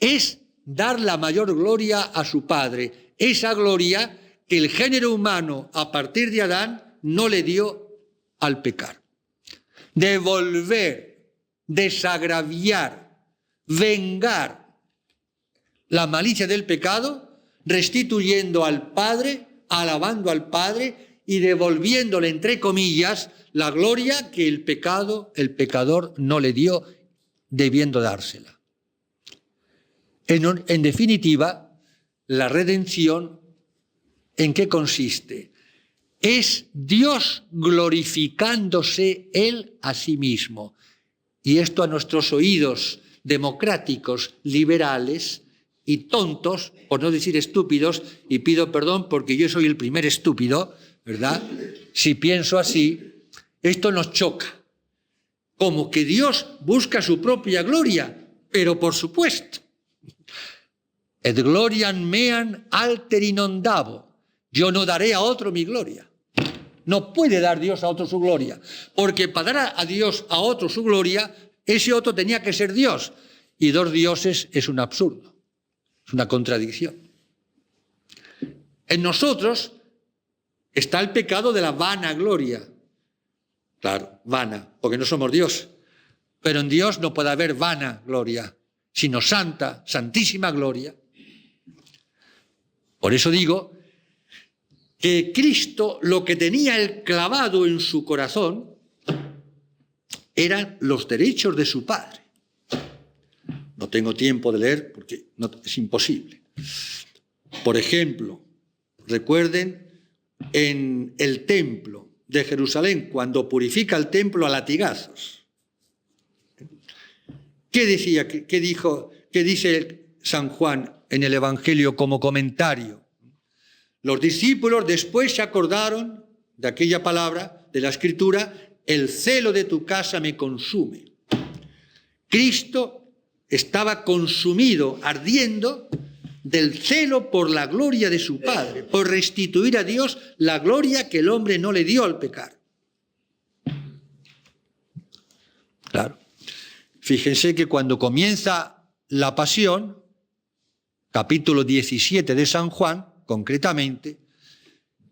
es dar la mayor gloria a su Padre, esa gloria que el género humano a partir de Adán no le dio al pecar. Devolver, desagraviar, vengar la malicia del pecado, restituyendo al Padre, alabando al Padre y devolviéndole, entre comillas, la gloria que el pecador no le dio, debiendo dársela. En definitiva, la redención, ¿en qué consiste? Es Dios glorificándose Él a sí mismo. Y esto a nuestros oídos democráticos, liberales y tontos, por no decir estúpidos, y pido perdón porque yo soy el primer estúpido, ¿verdad? Si pienso así, esto nos choca. Como que Dios busca su propia gloria, pero por supuesto. Et gloriam meam alteri non dabo. Yo no daré a otro mi gloria. No puede dar Dios a otro su gloria, porque para dar a Dios a otro su gloria, ese otro tenía que ser Dios. Y dos dioses es un absurdo, es una contradicción. En nosotros está el pecado de la vanagloria. Claro, vana, porque no somos Dios. Pero en Dios no puede haber vana gloria, sino santa, santísima gloria. Por eso digo que Cristo lo que tenía él clavado en su corazón eran los derechos de su Padre. No tengo tiempo de leer porque es imposible. Por ejemplo, recuerden en el templo de Jerusalén, cuando purifica el templo a latigazos. ¿Qué dice San Juan en el Evangelio como comentario? Los discípulos después se acordaron de aquella palabra de la Escritura: el celo de tu casa me consume. Cristo estaba consumido, ardiendo del celo por la gloria de su Padre, por restituir a Dios la gloria que el hombre no le dio al pecar. Claro. Fíjense que cuando comienza la pasión, capítulo 17 de San Juan, concretamente,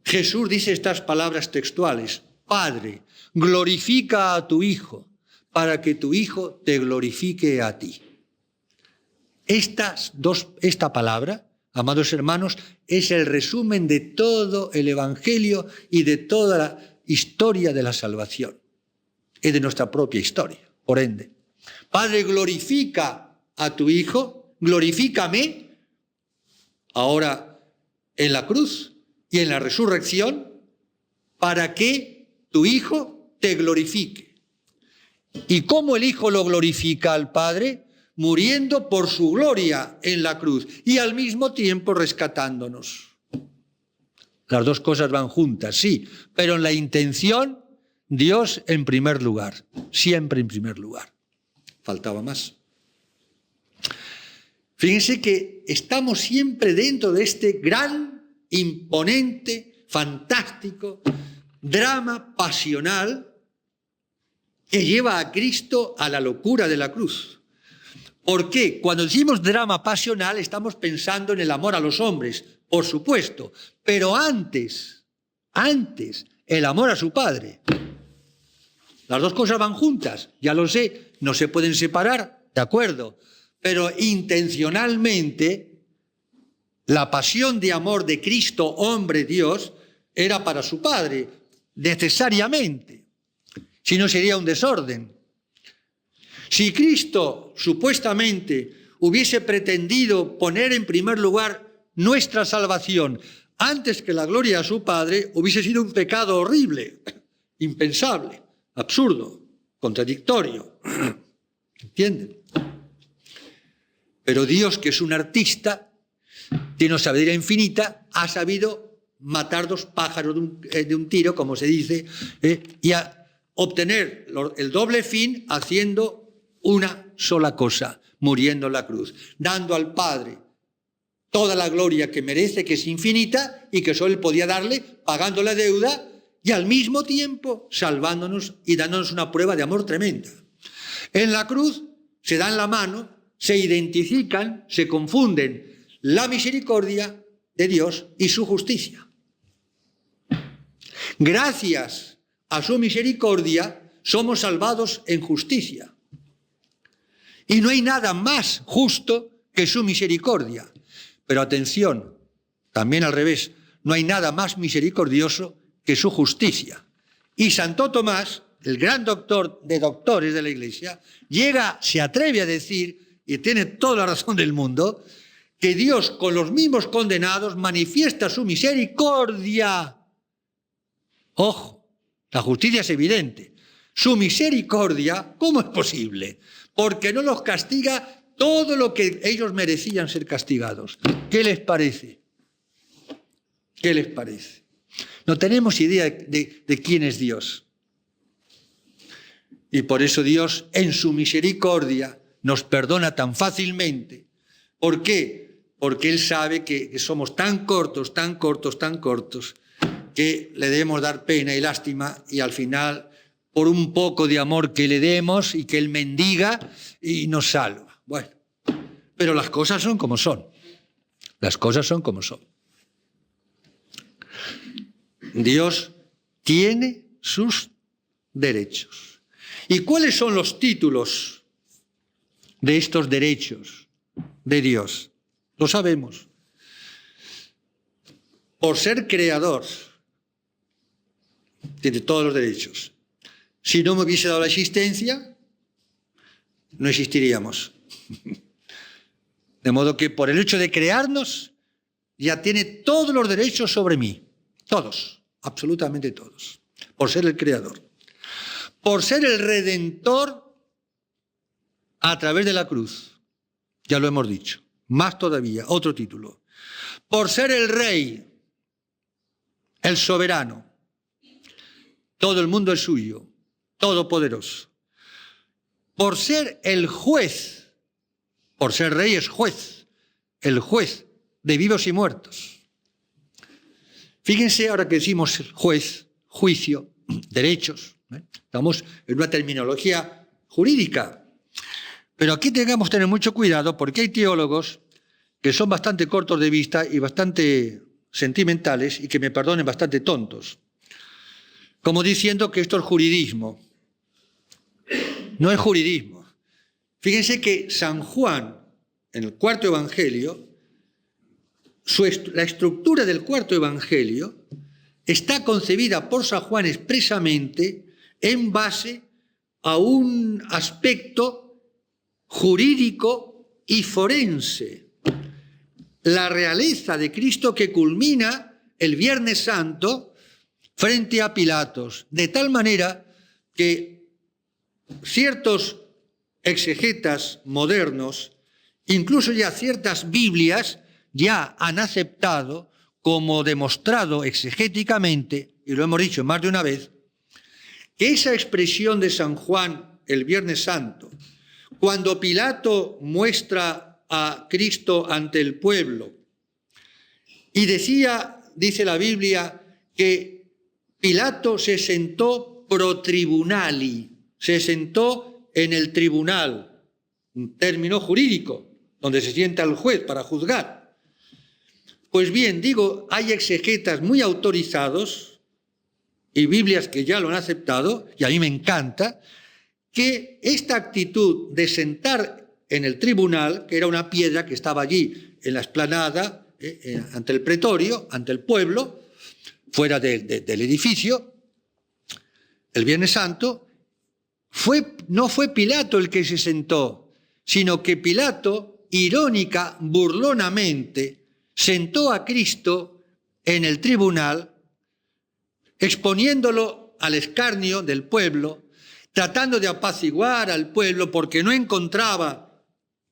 Jesús dice estas palabras textuales: Padre, glorifica a tu Hijo, para que tu Hijo te glorifique a ti. Esta palabra, amados hermanos, es el resumen de todo el Evangelio y de toda la historia de la salvación. Es de nuestra propia historia, por ende. Padre, glorifica a tu Hijo, glorifícame ahora en la cruz, y en la resurrección para que tu Hijo te glorifique. ¿Y cómo el Hijo lo glorifica al Padre? Muriendo por su gloria en la cruz y al mismo tiempo rescatándonos. Las dos cosas van juntas, sí, pero en la intención, Dios en primer lugar, siempre en primer lugar. Faltaba más. Fíjense que estamos siempre dentro de este gran, imponente, fantástico drama pasional que lleva a Cristo a la locura de la cruz. ¿Por qué? Cuando decimos drama pasional estamos pensando en el amor a los hombres, por supuesto, pero antes, el amor a su Padre. Las dos cosas van juntas, ya lo sé, no se pueden separar, de acuerdo, pero intencionalmente la pasión de amor de Cristo, hombre Dios, era para su Padre, necesariamente, si no sería un desorden. Si Cristo supuestamente hubiese pretendido poner en primer lugar nuestra salvación antes que la gloria a su Padre, hubiese sido un pecado horrible, impensable, absurdo, contradictorio. ¿Entienden? Pero Dios, que es un artista, tiene una sabiduría infinita, ha sabido matar dos pájaros de un tiro, como se dice, y a obtener el doble fin haciendo una sola cosa, muriendo en la cruz, dando al Padre toda la gloria que merece, que es infinita y que solo Él podía darle, pagando la deuda y al mismo tiempo salvándonos y dándonos una prueba de amor tremenda. En la cruz se dan la mano, se identifican, se confunden la misericordia de Dios y su justicia. Gracias a su misericordia somos salvados en justicia. Y no hay nada más justo que su misericordia. Pero atención, también al revés, no hay nada más misericordioso que su justicia. Y Santo Tomás, el gran doctor de doctores de la Iglesia, se atreve a decir, y tiene toda la razón del mundo, que Dios con los mismos condenados manifiesta su misericordia. Ojo, la justicia es evidente. Su misericordia, ¿cómo es posible? Porque no los castiga todo lo que ellos merecían ser castigados. ¿Qué les parece? ¿Qué les parece? No tenemos idea de quién es Dios. Y por eso Dios, en su misericordia, nos perdona tan fácilmente. ¿Por qué? Porque Él sabe que somos tan cortos, que le debemos dar pena y lástima y al final, por un poco de amor que le demos y que Él mendiga y nos salva. Bueno, pero las cosas son como son. Las cosas son como son. Dios tiene sus derechos. ¿Y cuáles son los títulos de estos derechos de Dios? Lo sabemos. Por ser creador, tiene todos los derechos. Si no me hubiese dado la existencia, no existiríamos. De modo que por el hecho de crearnos, ya tiene todos los derechos sobre mí. Todos, absolutamente todos. Por ser el creador. Por ser el redentor a través de la cruz. Ya lo hemos dicho. Más todavía, otro título. Por ser el rey, el soberano. Todo el mundo es suyo, todopoderoso. Por ser el juez, por ser rey es juez, el juez de vivos y muertos. Fíjense ahora que decimos juez, juicio, derechos, estamos en una terminología jurídica. Pero aquí tengamos que tener mucho cuidado porque hay teólogos que son bastante cortos de vista y bastante sentimentales y que me perdonen, bastante tontos. Como diciendo que esto es juridismo. No es juridismo. Fíjense que San Juan, en el cuarto evangelio, la estructura del cuarto evangelio está concebida por San Juan expresamente en base a un aspecto jurídico y forense. La realeza de Cristo que culmina el Viernes Santo frente a Pilatos, de tal manera que ciertos exegetas modernos, incluso ya ciertas Biblias, ya han aceptado como demostrado exegéticamente, y lo hemos dicho más de una vez, que esa expresión de San Juan el Viernes Santo, cuando Pilato muestra a Cristo ante el pueblo, y dice la Biblia, que Pilato se sentó pro tribunali, se sentó en el tribunal, un término jurídico, donde se sienta el juez para juzgar. Pues bien, digo, hay exegetas muy autorizados y Biblias que ya lo han aceptado, y a mí me encanta, que esta actitud de sentar en el tribunal, que era una piedra que estaba allí en la explanada, ante el pretorio, ante el pueblo, fuera del edificio, el Viernes Santo, no fue Pilato el que se sentó, sino que Pilato, irónica, burlonamente, sentó a Cristo en el tribunal, exponiéndolo al escarnio del pueblo, tratando de apaciguar al pueblo porque no encontraba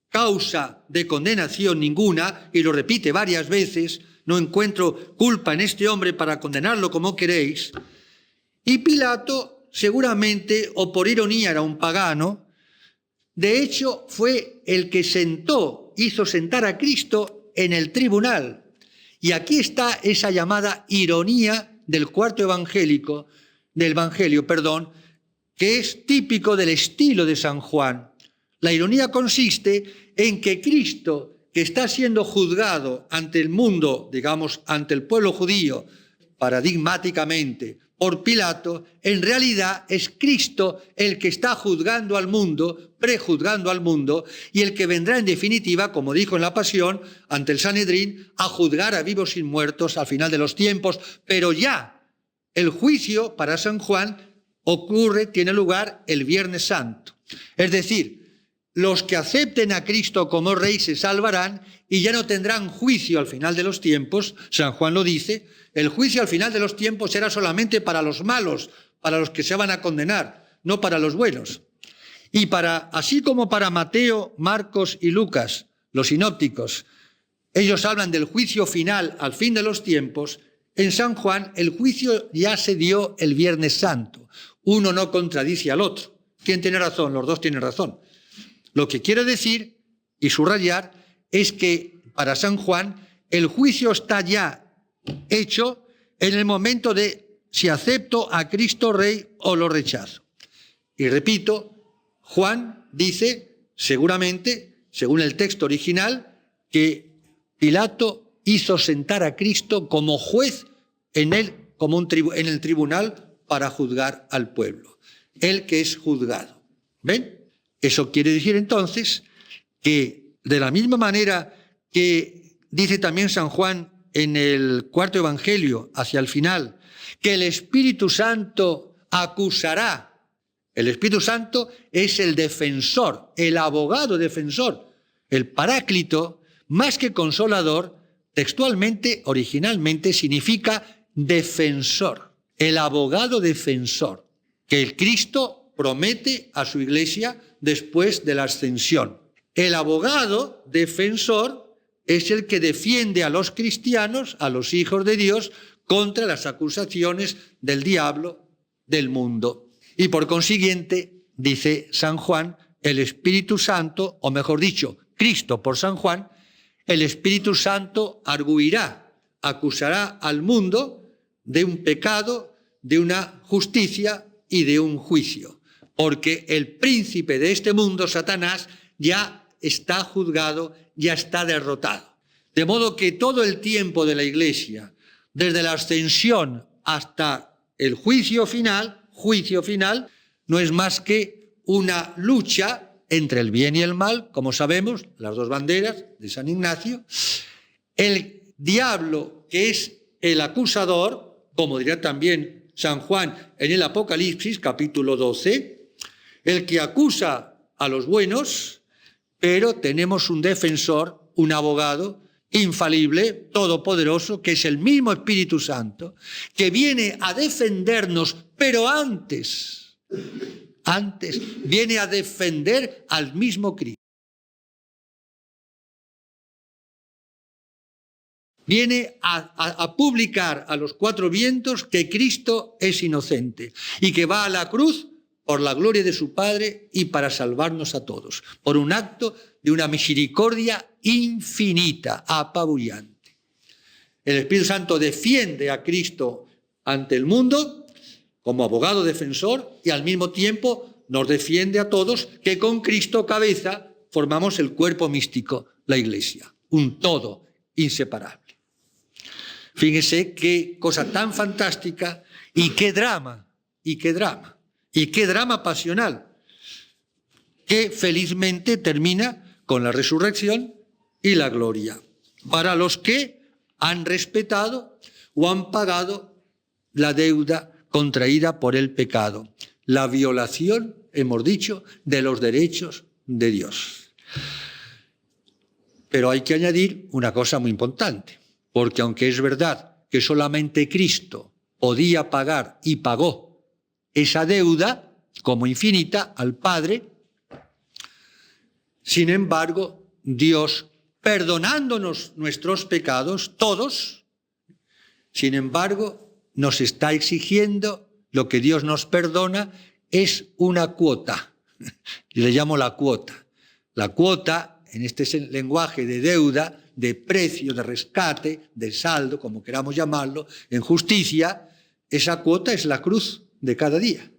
causa de condenación ninguna, y lo repite varias veces, no encuentro culpa en este hombre para condenarlo como queréis. Y Pilato, seguramente, o por ironía era un pagano, de hecho fue el que hizo sentar a Cristo en el tribunal. Y aquí está esa llamada ironía del cuarto evangelio, que es típico del estilo de San Juan. La ironía consiste en que Cristo, que está siendo juzgado ante el mundo, digamos, ante el pueblo judío, paradigmáticamente, por Pilato, en realidad es Cristo el que está juzgando al mundo, prejuzgando al mundo, y el que vendrá en definitiva, como dijo en la Pasión, ante el Sanedrín, a juzgar a vivos y muertos al final de los tiempos. Pero ya el juicio para San Juan tiene lugar el Viernes Santo. Es decir, los que acepten a Cristo como Rey se salvarán y ya no tendrán juicio al final de los tiempos. San Juan lo dice, el juicio al final de los tiempos será solamente para los malos, para los que se van a condenar, no para los buenos. Y así como para Mateo, Marcos y Lucas, los sinópticos, ellos hablan del juicio final al fin de los tiempos, en San Juan el juicio ya se dio el Viernes Santo. Uno no contradice al otro. ¿Quién tiene razón? Los dos tienen razón. Lo que quiero decir y subrayar es que para San Juan el juicio está ya hecho en el momento de si acepto a Cristo Rey o lo rechazo. Y repito, Juan dice, seguramente, según el texto original, que Pilato hizo sentar a Cristo como juez en el tribunal para juzgar al pueblo. Él que es juzgado. ¿Ven? Eso quiere decir entonces que de la misma manera que dice también San Juan en el cuarto evangelio, hacia el final, que el Espíritu Santo acusará. El Espíritu Santo es el defensor, el abogado defensor, el paráclito, más que consolador, textualmente, originalmente, significa defensor, el abogado defensor, que el Cristo promete a su iglesia después de la ascensión. El abogado defensor es el que defiende a los cristianos, a los hijos de Dios, contra las acusaciones del diablo, del mundo. Y por consiguiente, dice San Juan, el Espíritu Santo, o mejor dicho, Cristo por San Juan, el Espíritu Santo arguirá, acusará al mundo de un pecado, de una justicia y de un juicio. Porque el príncipe de este mundo, Satanás, ya está juzgado, ya está derrotado. De modo que todo el tiempo de la Iglesia, desde la ascensión hasta el juicio final, no es más que una lucha entre el bien y el mal, como sabemos, las dos banderas de San Ignacio. El diablo, que es el acusador, como dirá también San Juan en el Apocalipsis, capítulo 12, el que acusa a los buenos, pero tenemos un defensor, un abogado, infalible, todopoderoso, que es el mismo Espíritu Santo, que viene a defendernos, pero antes viene a defender al mismo Cristo. Viene a publicar a los cuatro vientos que Cristo es inocente y que va a la cruz por la gloria de su Padre y para salvarnos a todos, por un acto de una misericordia infinita, apabullante. El Espíritu Santo defiende a Cristo ante el mundo como abogado defensor y al mismo tiempo nos defiende a todos que con Cristo cabeza formamos el cuerpo místico, la Iglesia, un todo inseparable. Fíjense qué cosa tan fantástica y qué drama pasional, que felizmente termina con la resurrección y la gloria, para los que han respetado o han pagado la deuda contraída por el pecado, la violación, hemos dicho, de los derechos de Dios. Pero hay que añadir una cosa muy importante, porque aunque es verdad que solamente Cristo podía pagar y pagó esa deuda como infinita al Padre, sin embargo, Dios, perdonándonos nuestros pecados, todos, sin embargo, nos está exigiendo, lo que Dios nos perdona es una cuota. Le llamo la cuota. La cuota, en este lenguaje de deuda, de precio, de rescate, de saldo, como queramos llamarlo, en justicia, esa cuota es la cruz de cada día.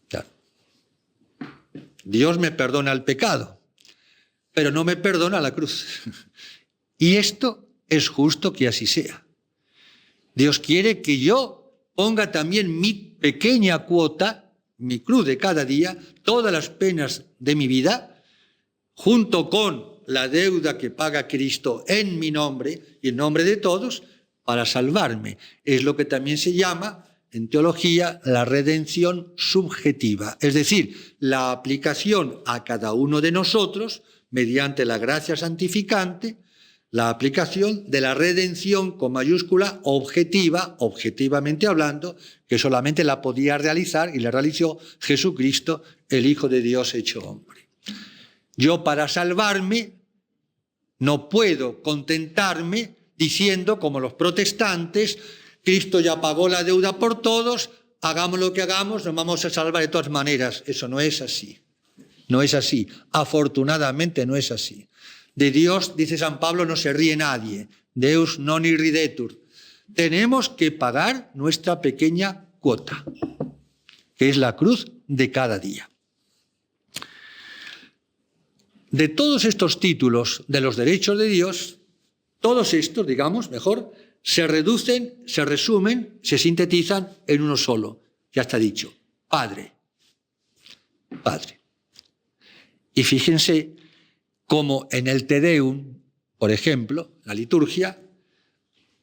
Claro. Dios me perdona el pecado, pero no me perdona la cruz. Y esto es justo que así sea. Dios quiere que yo ponga también mi pequeña cuota, mi cruz de cada día, todas las penas de mi vida, junto con la deuda que paga Cristo en mi nombre y en nombre de todos, para salvarme. Es lo que también se llama, en teología, la redención subjetiva, es decir, la aplicación a cada uno de nosotros, mediante la gracia santificante, la aplicación de la redención con mayúscula objetiva, objetivamente hablando, que solamente la podía realizar y la realizó Jesucristo, el Hijo de Dios hecho hombre. Yo, para salvarme, no puedo contentarme diciendo, como los protestantes, Cristo ya pagó la deuda por todos, hagamos lo que hagamos, nos vamos a salvar de todas maneras. Eso no es así. No es así. Afortunadamente no es así. De Dios, dice San Pablo, no se ríe nadie. Deus non irridetur. Tenemos que pagar nuestra pequeña cuota, que es la cruz de cada día. De todos estos títulos de los derechos de Dios, todos estos, digamos, mejor, se reducen, se resumen, se sintetizan en uno solo. Ya está dicho, Padre. Padre. Y fíjense cómo en el Te Deum, por ejemplo, la liturgia,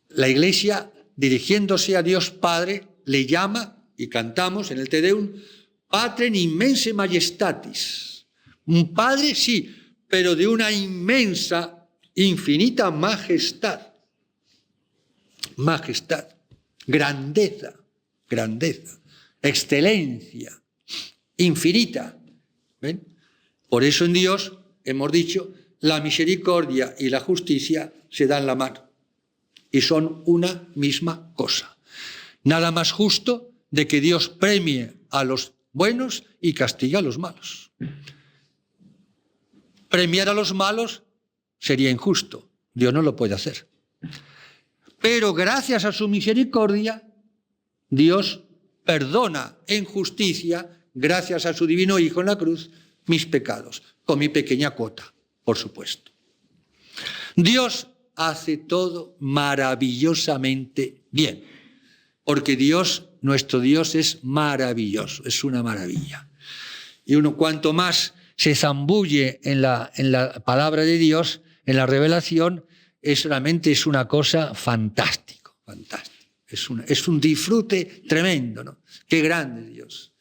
la Iglesia, dirigiéndose a Dios Padre, le llama, y cantamos en el Te Deum, Patrem immense majestatis. Un Padre, sí, pero de una inmensa, infinita majestad. Majestad, grandeza, excelencia, infinita. ¿Ven? Por eso en Dios, hemos dicho, la misericordia y la justicia se dan la mano y son una misma cosa. Nada más justo de que Dios premie a los buenos y castigue a los malos. Premiar a los malos sería injusto. Dios no lo puede hacer. Pero gracias a su misericordia, Dios perdona en justicia, gracias a su divino Hijo en la cruz, mis pecados, con mi pequeña cuota, por supuesto. Dios hace todo maravillosamente bien, porque Dios, nuestro Dios, es maravilloso, es una maravilla. Y uno cuanto más se zambulle en la palabra de Dios, en la revelación, realmente es una cosa fantástico. Es un disfrute tremendo, ¿no? Qué grande Dios.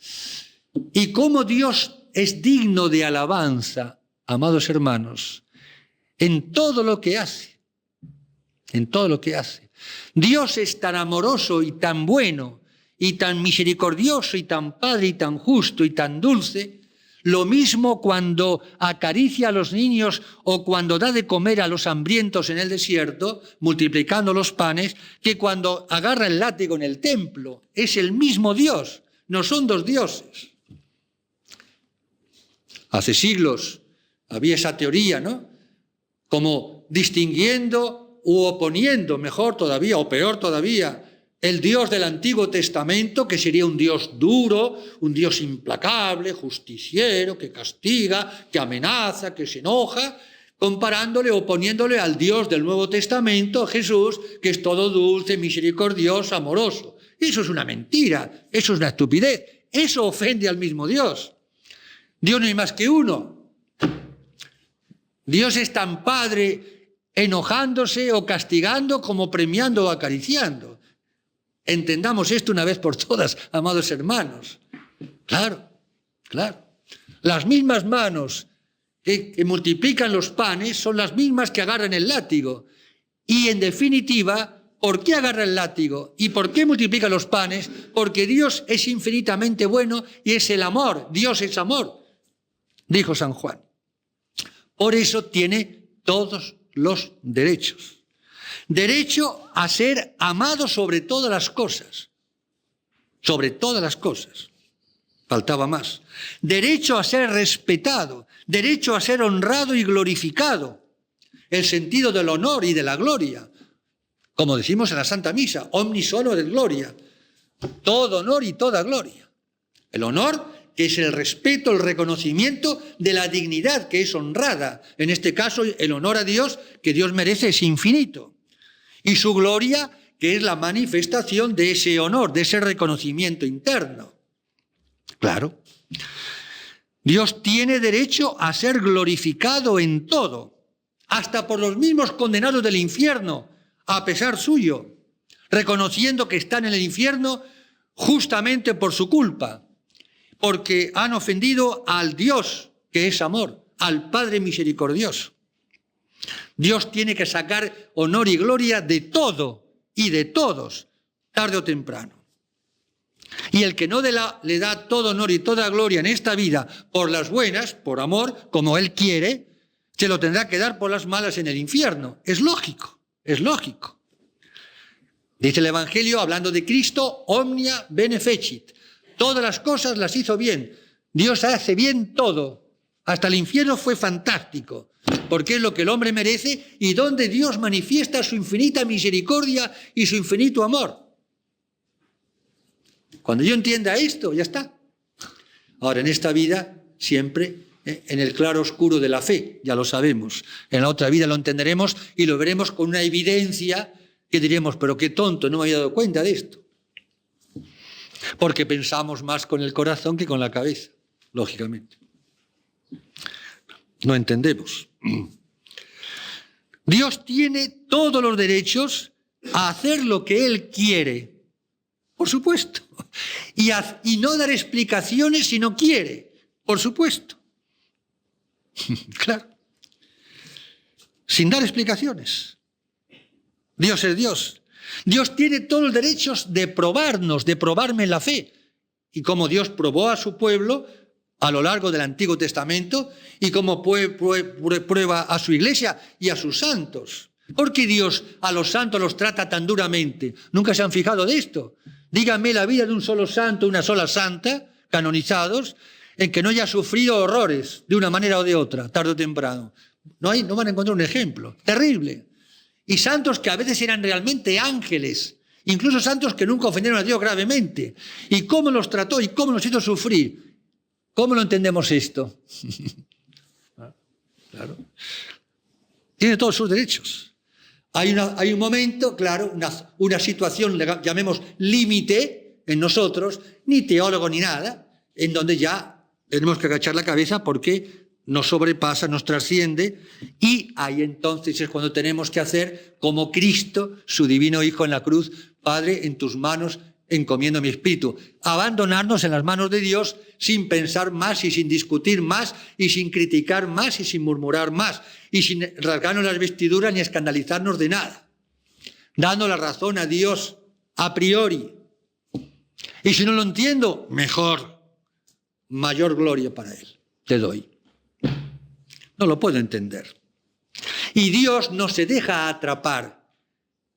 Y cómo Dios es digno de alabanza, amados hermanos, en todo lo que hace. En todo lo que hace. Dios es tan amoroso y tan bueno y tan misericordioso y tan padre y tan justo y tan dulce. Lo mismo cuando acaricia a los niños o cuando da de comer a los hambrientos en el desierto, multiplicando los panes, que cuando agarra el látigo en el templo. Es el mismo Dios, no son dos dioses. Hace siglos había esa teoría, ¿no? Como distinguiendo u oponiendo, mejor todavía o peor todavía, el Dios del Antiguo Testamento, que sería un Dios duro, un Dios implacable, justiciero, que castiga, que amenaza, que se enoja, comparándole o poniéndole al Dios del Nuevo Testamento, Jesús, que es todo dulce, misericordioso, amoroso. Eso es una mentira, eso es una estupidez, eso ofende al mismo Dios. Dios no hay más que uno. Dios es tan padre enojándose o castigando como premiando o acariciando. Entendamos esto una vez por todas, amados hermanos. Claro, claro. Las mismas manos que multiplican los panes son las mismas que agarran el látigo. Y en definitiva, ¿por qué agarra el látigo? ¿Y por qué multiplica los panes? Porque Dios es infinitamente bueno y es el amor. Dios es amor, dijo San Juan. Por eso tiene todos los derechos. Derecho a ser amado sobre todas las cosas. Sobre todas las cosas. Faltaba más. Derecho a ser respetado. Derecho a ser honrado y glorificado. El sentido del honor y de la gloria. Como decimos en la Santa Misa, omnis honor et gloria. Todo honor y toda gloria. El honor, que es el respeto, el reconocimiento de la dignidad que es honrada. En este caso, el honor a Dios que Dios merece es infinito. Y su gloria, que es la manifestación de ese honor, de ese reconocimiento interno. Claro. Dios tiene derecho a ser glorificado en todo, hasta por los mismos condenados del infierno, a pesar suyo, reconociendo que están en el infierno justamente por su culpa, porque han ofendido al Dios que es amor, al Padre misericordioso. Dios tiene que sacar honor y gloria de todo y de todos, tarde o temprano. Y el que no le da todo honor y toda gloria en esta vida por las buenas, por amor, como Él quiere, se lo tendrá que dar por las malas en el infierno. Es lógico, es lógico. Dice el Evangelio, hablando de Cristo, omnia bene fecit. Todas las cosas las hizo bien. Dios hace bien todo. Hasta el infierno fue fantástico, porque es lo que el hombre merece y donde Dios manifiesta su infinita misericordia y su infinito amor. Cuando yo entienda esto, ya está. Ahora, en esta vida, siempre en el claro oscuro de la fe, ya lo sabemos. En la otra vida lo entenderemos y lo veremos con una evidencia que diremos, pero qué tonto, no me había dado cuenta de esto. Porque pensamos más con el corazón que con la cabeza, lógicamente. No entendemos. Dios tiene todos los derechos a hacer lo que Él quiere, por supuesto, y no dar explicaciones si no quiere, por supuesto. Claro. Sin dar explicaciones. Dios es Dios. Dios tiene todos los derechos de probarnos, de probarme en la fe. Y como Dios probó a su pueblo a lo largo del Antiguo Testamento y como prueba a su iglesia y a sus santos. ¿Por qué Dios a los santos los trata tan duramente? ¿Nunca se han fijado de esto? Díganme la vida de un solo santo, una sola santa, canonizados, en que no haya sufrido horrores de una manera o de otra, tarde o temprano. No van a encontrar un ejemplo. Terrible. Y santos que a veces eran realmente ángeles, incluso santos que nunca ofendieron a Dios gravemente. ¿Y cómo los trató y cómo los hizo sufrir? ¿Cómo lo entendemos esto? Claro. Tiene todos sus derechos. Hay un momento, claro, una situación, llamemos límite en nosotros, ni teólogo ni nada, en donde ya tenemos que agachar la cabeza porque nos sobrepasa, nos trasciende, y ahí entonces es cuando tenemos que hacer como Cristo, su divino Hijo en la cruz: Padre, en tus manos encomiendo mi espíritu. Abandonarnos en las manos de Dios sin pensar más y sin discutir más y sin criticar más y sin murmurar más y sin rasgarnos las vestiduras ni escandalizarnos de nada. Dando la razón a Dios a priori. Y si no lo entiendo, mejor. Mayor gloria para Él. Te doy. No lo puedo entender. Y Dios no se deja atrapar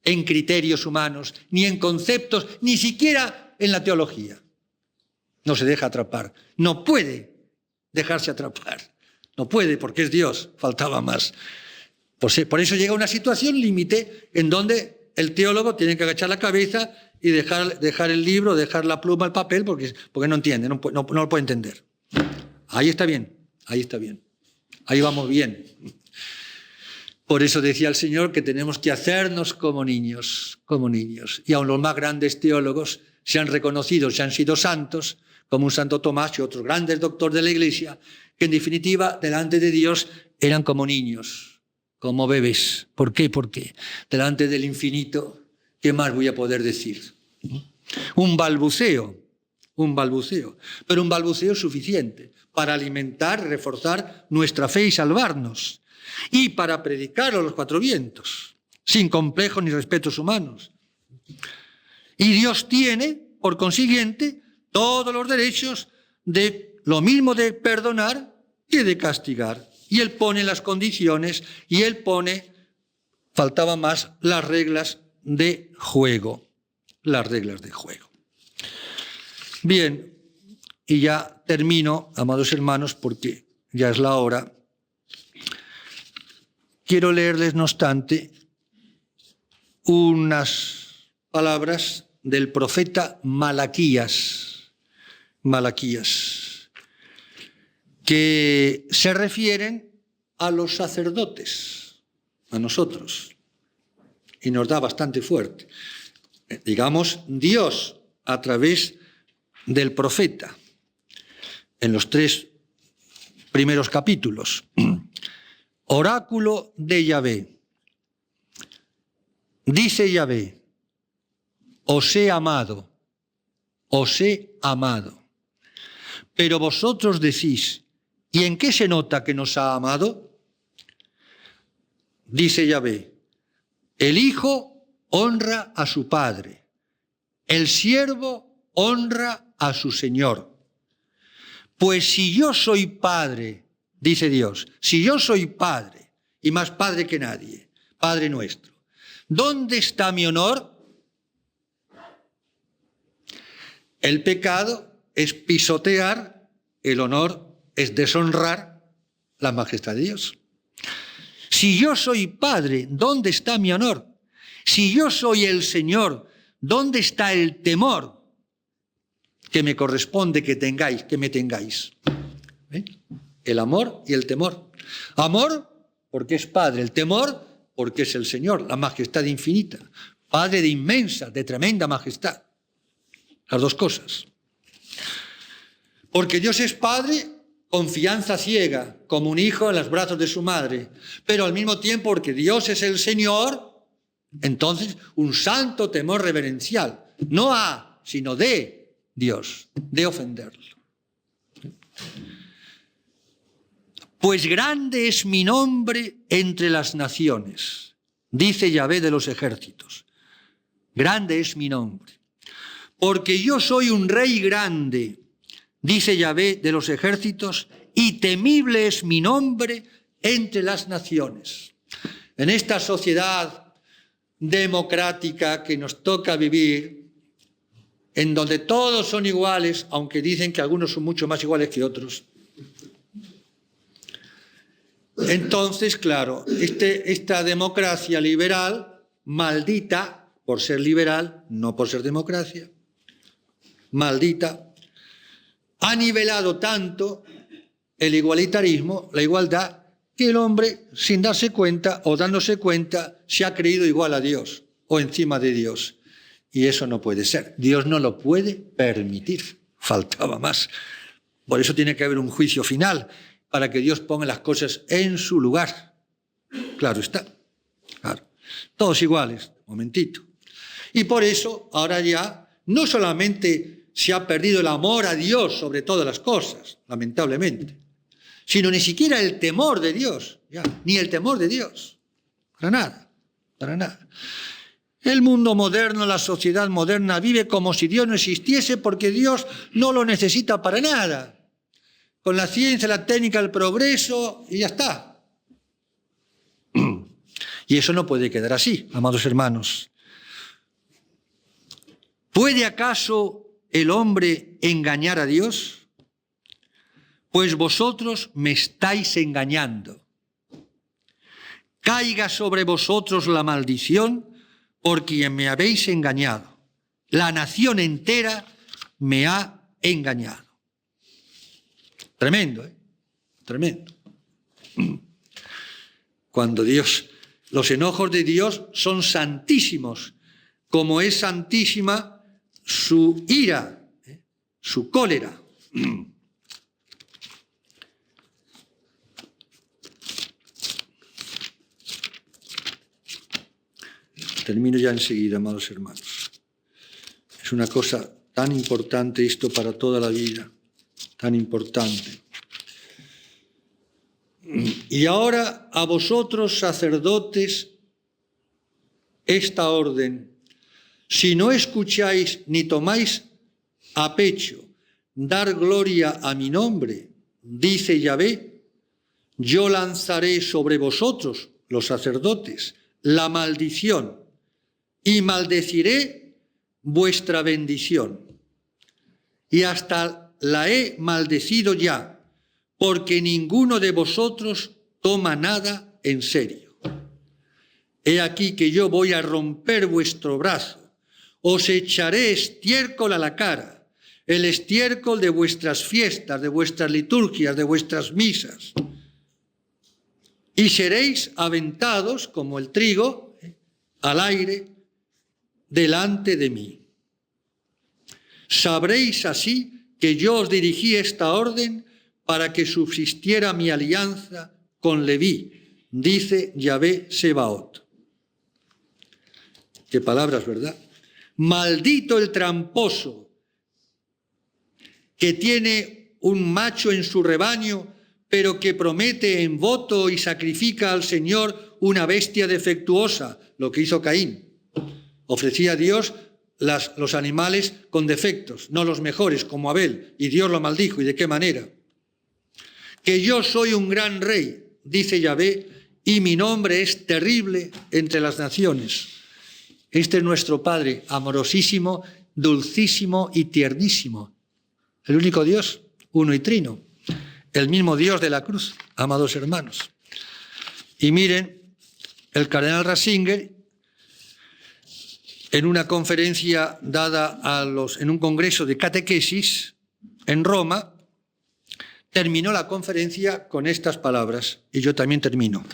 en criterios humanos, ni en conceptos, ni siquiera en la teología. No se deja atrapar. No puede dejarse atrapar. No puede, porque es Dios. Faltaba más. Por eso llega una situación límite en donde el teólogo tiene que agachar la cabeza y dejar el libro, dejar la pluma, el papel, porque no entiende, no lo puede entender. Ahí está bien, ahí está bien. Ahí vamos bien. Por eso decía el Señor que tenemos que hacernos como niños, como niños. Y aun los más grandes teólogos se han reconocido, se han sido santos, como un Santo Tomás y otros grandes doctores de la Iglesia, que en definitiva, delante de Dios, eran como niños, como bebés. ¿Por qué? Porque delante del infinito, ¿qué más voy a poder decir? Un balbuceo, pero un balbuceo suficiente para alimentar, reforzar nuestra fe y salvarnos. Y para predicarlo a los cuatro vientos, sin complejos ni respetos humanos. Y Dios tiene, por consiguiente, todos los derechos de lo mismo de perdonar que de castigar. Y Él pone las condiciones y Él pone, faltaba más, las reglas de juego. Las reglas de juego. Bien, y ya termino, amados hermanos, porque ya es la hora. Quiero leerles, no obstante, unas palabras del profeta Malaquías, que se refieren a los sacerdotes, a nosotros, y nos da bastante fuerte. Digamos, Dios, a través del profeta, en los 3 primeros capítulos. Oráculo de Yahvé. Dice Yahvé, os he amado, pero vosotros decís, ¿y en qué se nota que nos ha amado? Dice Yahvé, el hijo honra a su padre, el siervo honra a su señor. Pues si yo soy padre, dice Dios, si yo soy padre, y más padre que nadie, Padre nuestro, ¿dónde está mi honor? El pecado es pisotear, el honor es deshonrar la majestad de Dios. Si yo soy padre, ¿dónde está mi honor? Si yo soy el Señor, ¿dónde está el temor que me corresponde que me tengáis? ¿Eh? El amor y el temor. Amor porque es Padre, el temor porque es el Señor, la majestad infinita, Padre de inmensa, de tremenda majestad. Las dos cosas. Porque Dios es Padre, confianza ciega, como un hijo en los brazos de su madre, pero al mismo tiempo porque Dios es el Señor, entonces un santo temor reverencial, no a, sino de Dios, de ofenderlo. Pues grande es mi nombre entre las naciones, dice Yahvé de los ejércitos. Grande es mi nombre. Porque yo soy un rey grande, dice Yahvé de los ejércitos, y temible es mi nombre entre las naciones. En esta sociedad democrática que nos toca vivir, en donde todos son iguales, aunque dicen que algunos son mucho más iguales que otros. Entonces, claro, esta democracia liberal, maldita por ser liberal, no por ser democracia, maldita, ha nivelado tanto el igualitarismo, la igualdad, que el hombre, sin darse cuenta o dándose cuenta, se ha creído igual a Dios o encima de Dios. Y eso no puede ser. Dios no lo puede permitir. Faltaba más. Por eso tiene que haber un juicio final, para que Dios ponga las cosas en su lugar. Claro está. Claro. Todos iguales. Momentito. Y por eso ahora ya no solamente se ha perdido el amor a Dios sobre todas las cosas, lamentablemente, sino ni siquiera el temor de Dios, ni el temor de Dios, para nada, para nada. El mundo moderno, la sociedad moderna vive como si Dios no existiese porque Dios no lo necesita para nada. Con la ciencia, la técnica, el progreso y ya está. Y eso no puede quedar así, amados hermanos. ¿Puede acaso el hombre engañar a Dios? Pues vosotros me estáis engañando. Caiga sobre vosotros la maldición por quien me habéis engañado. La nación entera me ha engañado. Tremendo, ¿eh? Tremendo. Cuando los enojos de Dios son santísimos, como es santísima su ira, su cólera. Termino ya enseguida, amados hermanos. Es una cosa tan importante esto para toda la vida, tan importante. Y ahora a vosotros, sacerdotes, esta orden: si no escucháis ni tomáis a pecho dar gloria a mi nombre, dice Yahvé, yo lanzaré sobre vosotros, los sacerdotes, la maldición y maldeciré vuestra bendición. Y hasta la he maldecido ya, porque ninguno de vosotros toma nada en serio. He aquí que yo voy a romper vuestro brazo, os echaré estiércol a la cara, el estiércol de vuestras fiestas, de vuestras liturgias, de vuestras misas. Y seréis aventados como el trigo al aire delante de mí. Sabréis así que yo os dirigí esta orden para que subsistiera mi alianza con Leví, dice Yahvé Sebaot. Qué palabras, ¿verdad? Maldito el tramposo que tiene un macho en su rebaño, pero que promete en voto y sacrifica al Señor una bestia defectuosa, lo que hizo Caín. Ofrecía a Dios los animales con defectos, no los mejores, como Abel, y Dios lo maldijo. ¿Y de qué manera? Que yo soy un gran rey, dice Yahvé, y mi nombre es terrible entre las naciones. Este es nuestro Padre, amorosísimo, dulcísimo y tiernísimo. El único Dios, uno y trino. El mismo Dios de la cruz, amados hermanos. Y miren, el cardenal Ratzinger, en una conferencia dada en un congreso de catequesis en Roma, terminó la conferencia con estas palabras, y yo también termino.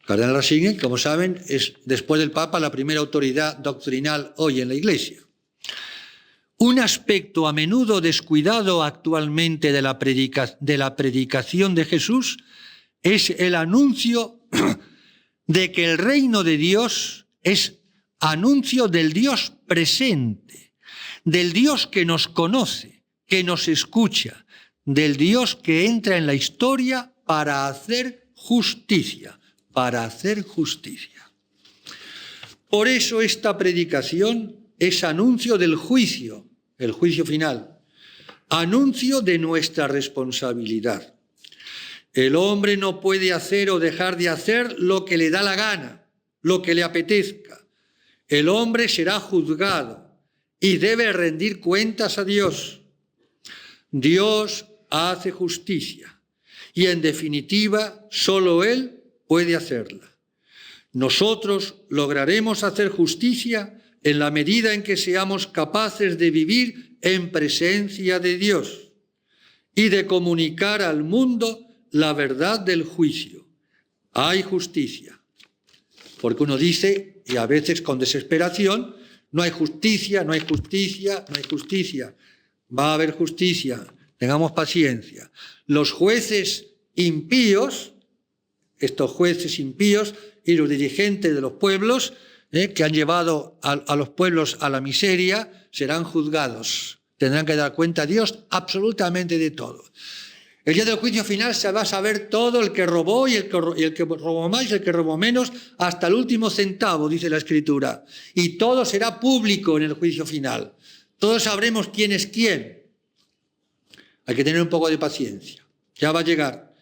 Cardenal Ratzinger, como saben, es, después del Papa, la primera autoridad doctrinal hoy en la Iglesia. Un aspecto a menudo descuidado actualmente de la predicación de Jesús es el anuncio de que el reino de Dios es anuncio del Dios presente, del Dios que nos conoce, que nos escucha, del Dios que entra en la historia para hacer justicia, para hacer justicia. Por eso esta predicación es anuncio del juicio, el juicio final, anuncio de nuestra responsabilidad. El hombre no puede hacer o dejar de hacer lo que le da la gana, lo que le apetezca. El hombre será juzgado y debe rendir cuentas a Dios. Dios hace justicia y, en definitiva, solo Él puede hacerla. Nosotros lograremos hacer justicia en la medida en que seamos capaces de vivir en presencia de Dios y de comunicar al mundo la verdad del juicio. Hay justicia. Porque uno dice, y a veces con desesperación, no hay justicia, no hay justicia, no hay justicia. Va a haber justicia, tengamos paciencia. Los jueces impíos, estos jueces impíos y los dirigentes de los pueblos, que han llevado a los pueblos a la miseria, serán juzgados. Tendrán que dar cuenta a Dios absolutamente de todo. El día del juicio final se va a saber todo, el que robó y el que robó más y el que robó menos, hasta el último centavo, dice la Escritura. Y todo será público en el juicio final. Todos sabremos quién es quién. Hay que tener un poco de paciencia. Ya va a llegar.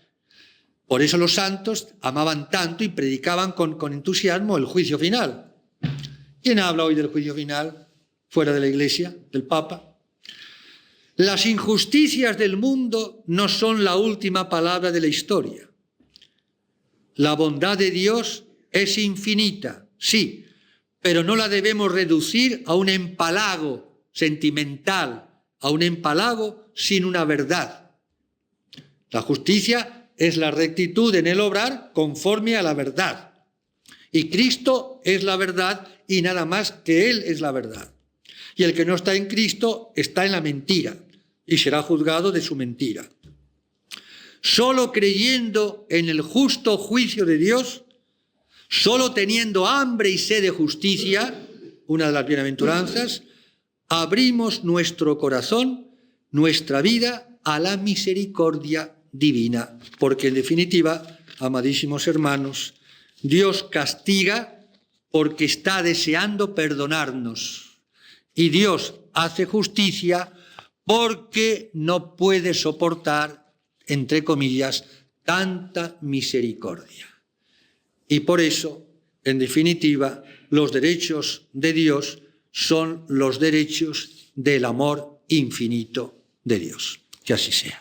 Por eso los santos amaban tanto y predicaban con entusiasmo el juicio final. ¿Quién habla hoy del juicio final? Fuera de la Iglesia, del Papa. Las injusticias del mundo no son la última palabra de la historia. La bondad de Dios es infinita, sí, pero no la debemos reducir a un empalago sentimental, a un empalago sin una verdad. La justicia es la rectitud en el obrar conforme a la verdad. Y Cristo es la verdad y nada más que Él es la verdad. Y el que no está en Cristo está en la mentira y será juzgado de su mentira. Solo creyendo en el justo juicio de Dios, solo teniendo hambre y sed de justicia, una de las bienaventuranzas, abrimos nuestro corazón, nuestra vida a la misericordia divina. Porque en definitiva, amadísimos hermanos, Dios castiga porque está deseando perdonarnos. Y Dios hace justicia porque no puede soportar, entre comillas, tanta misericordia. Y por eso, en definitiva, los derechos de Dios son los derechos del amor infinito de Dios. Que así sea.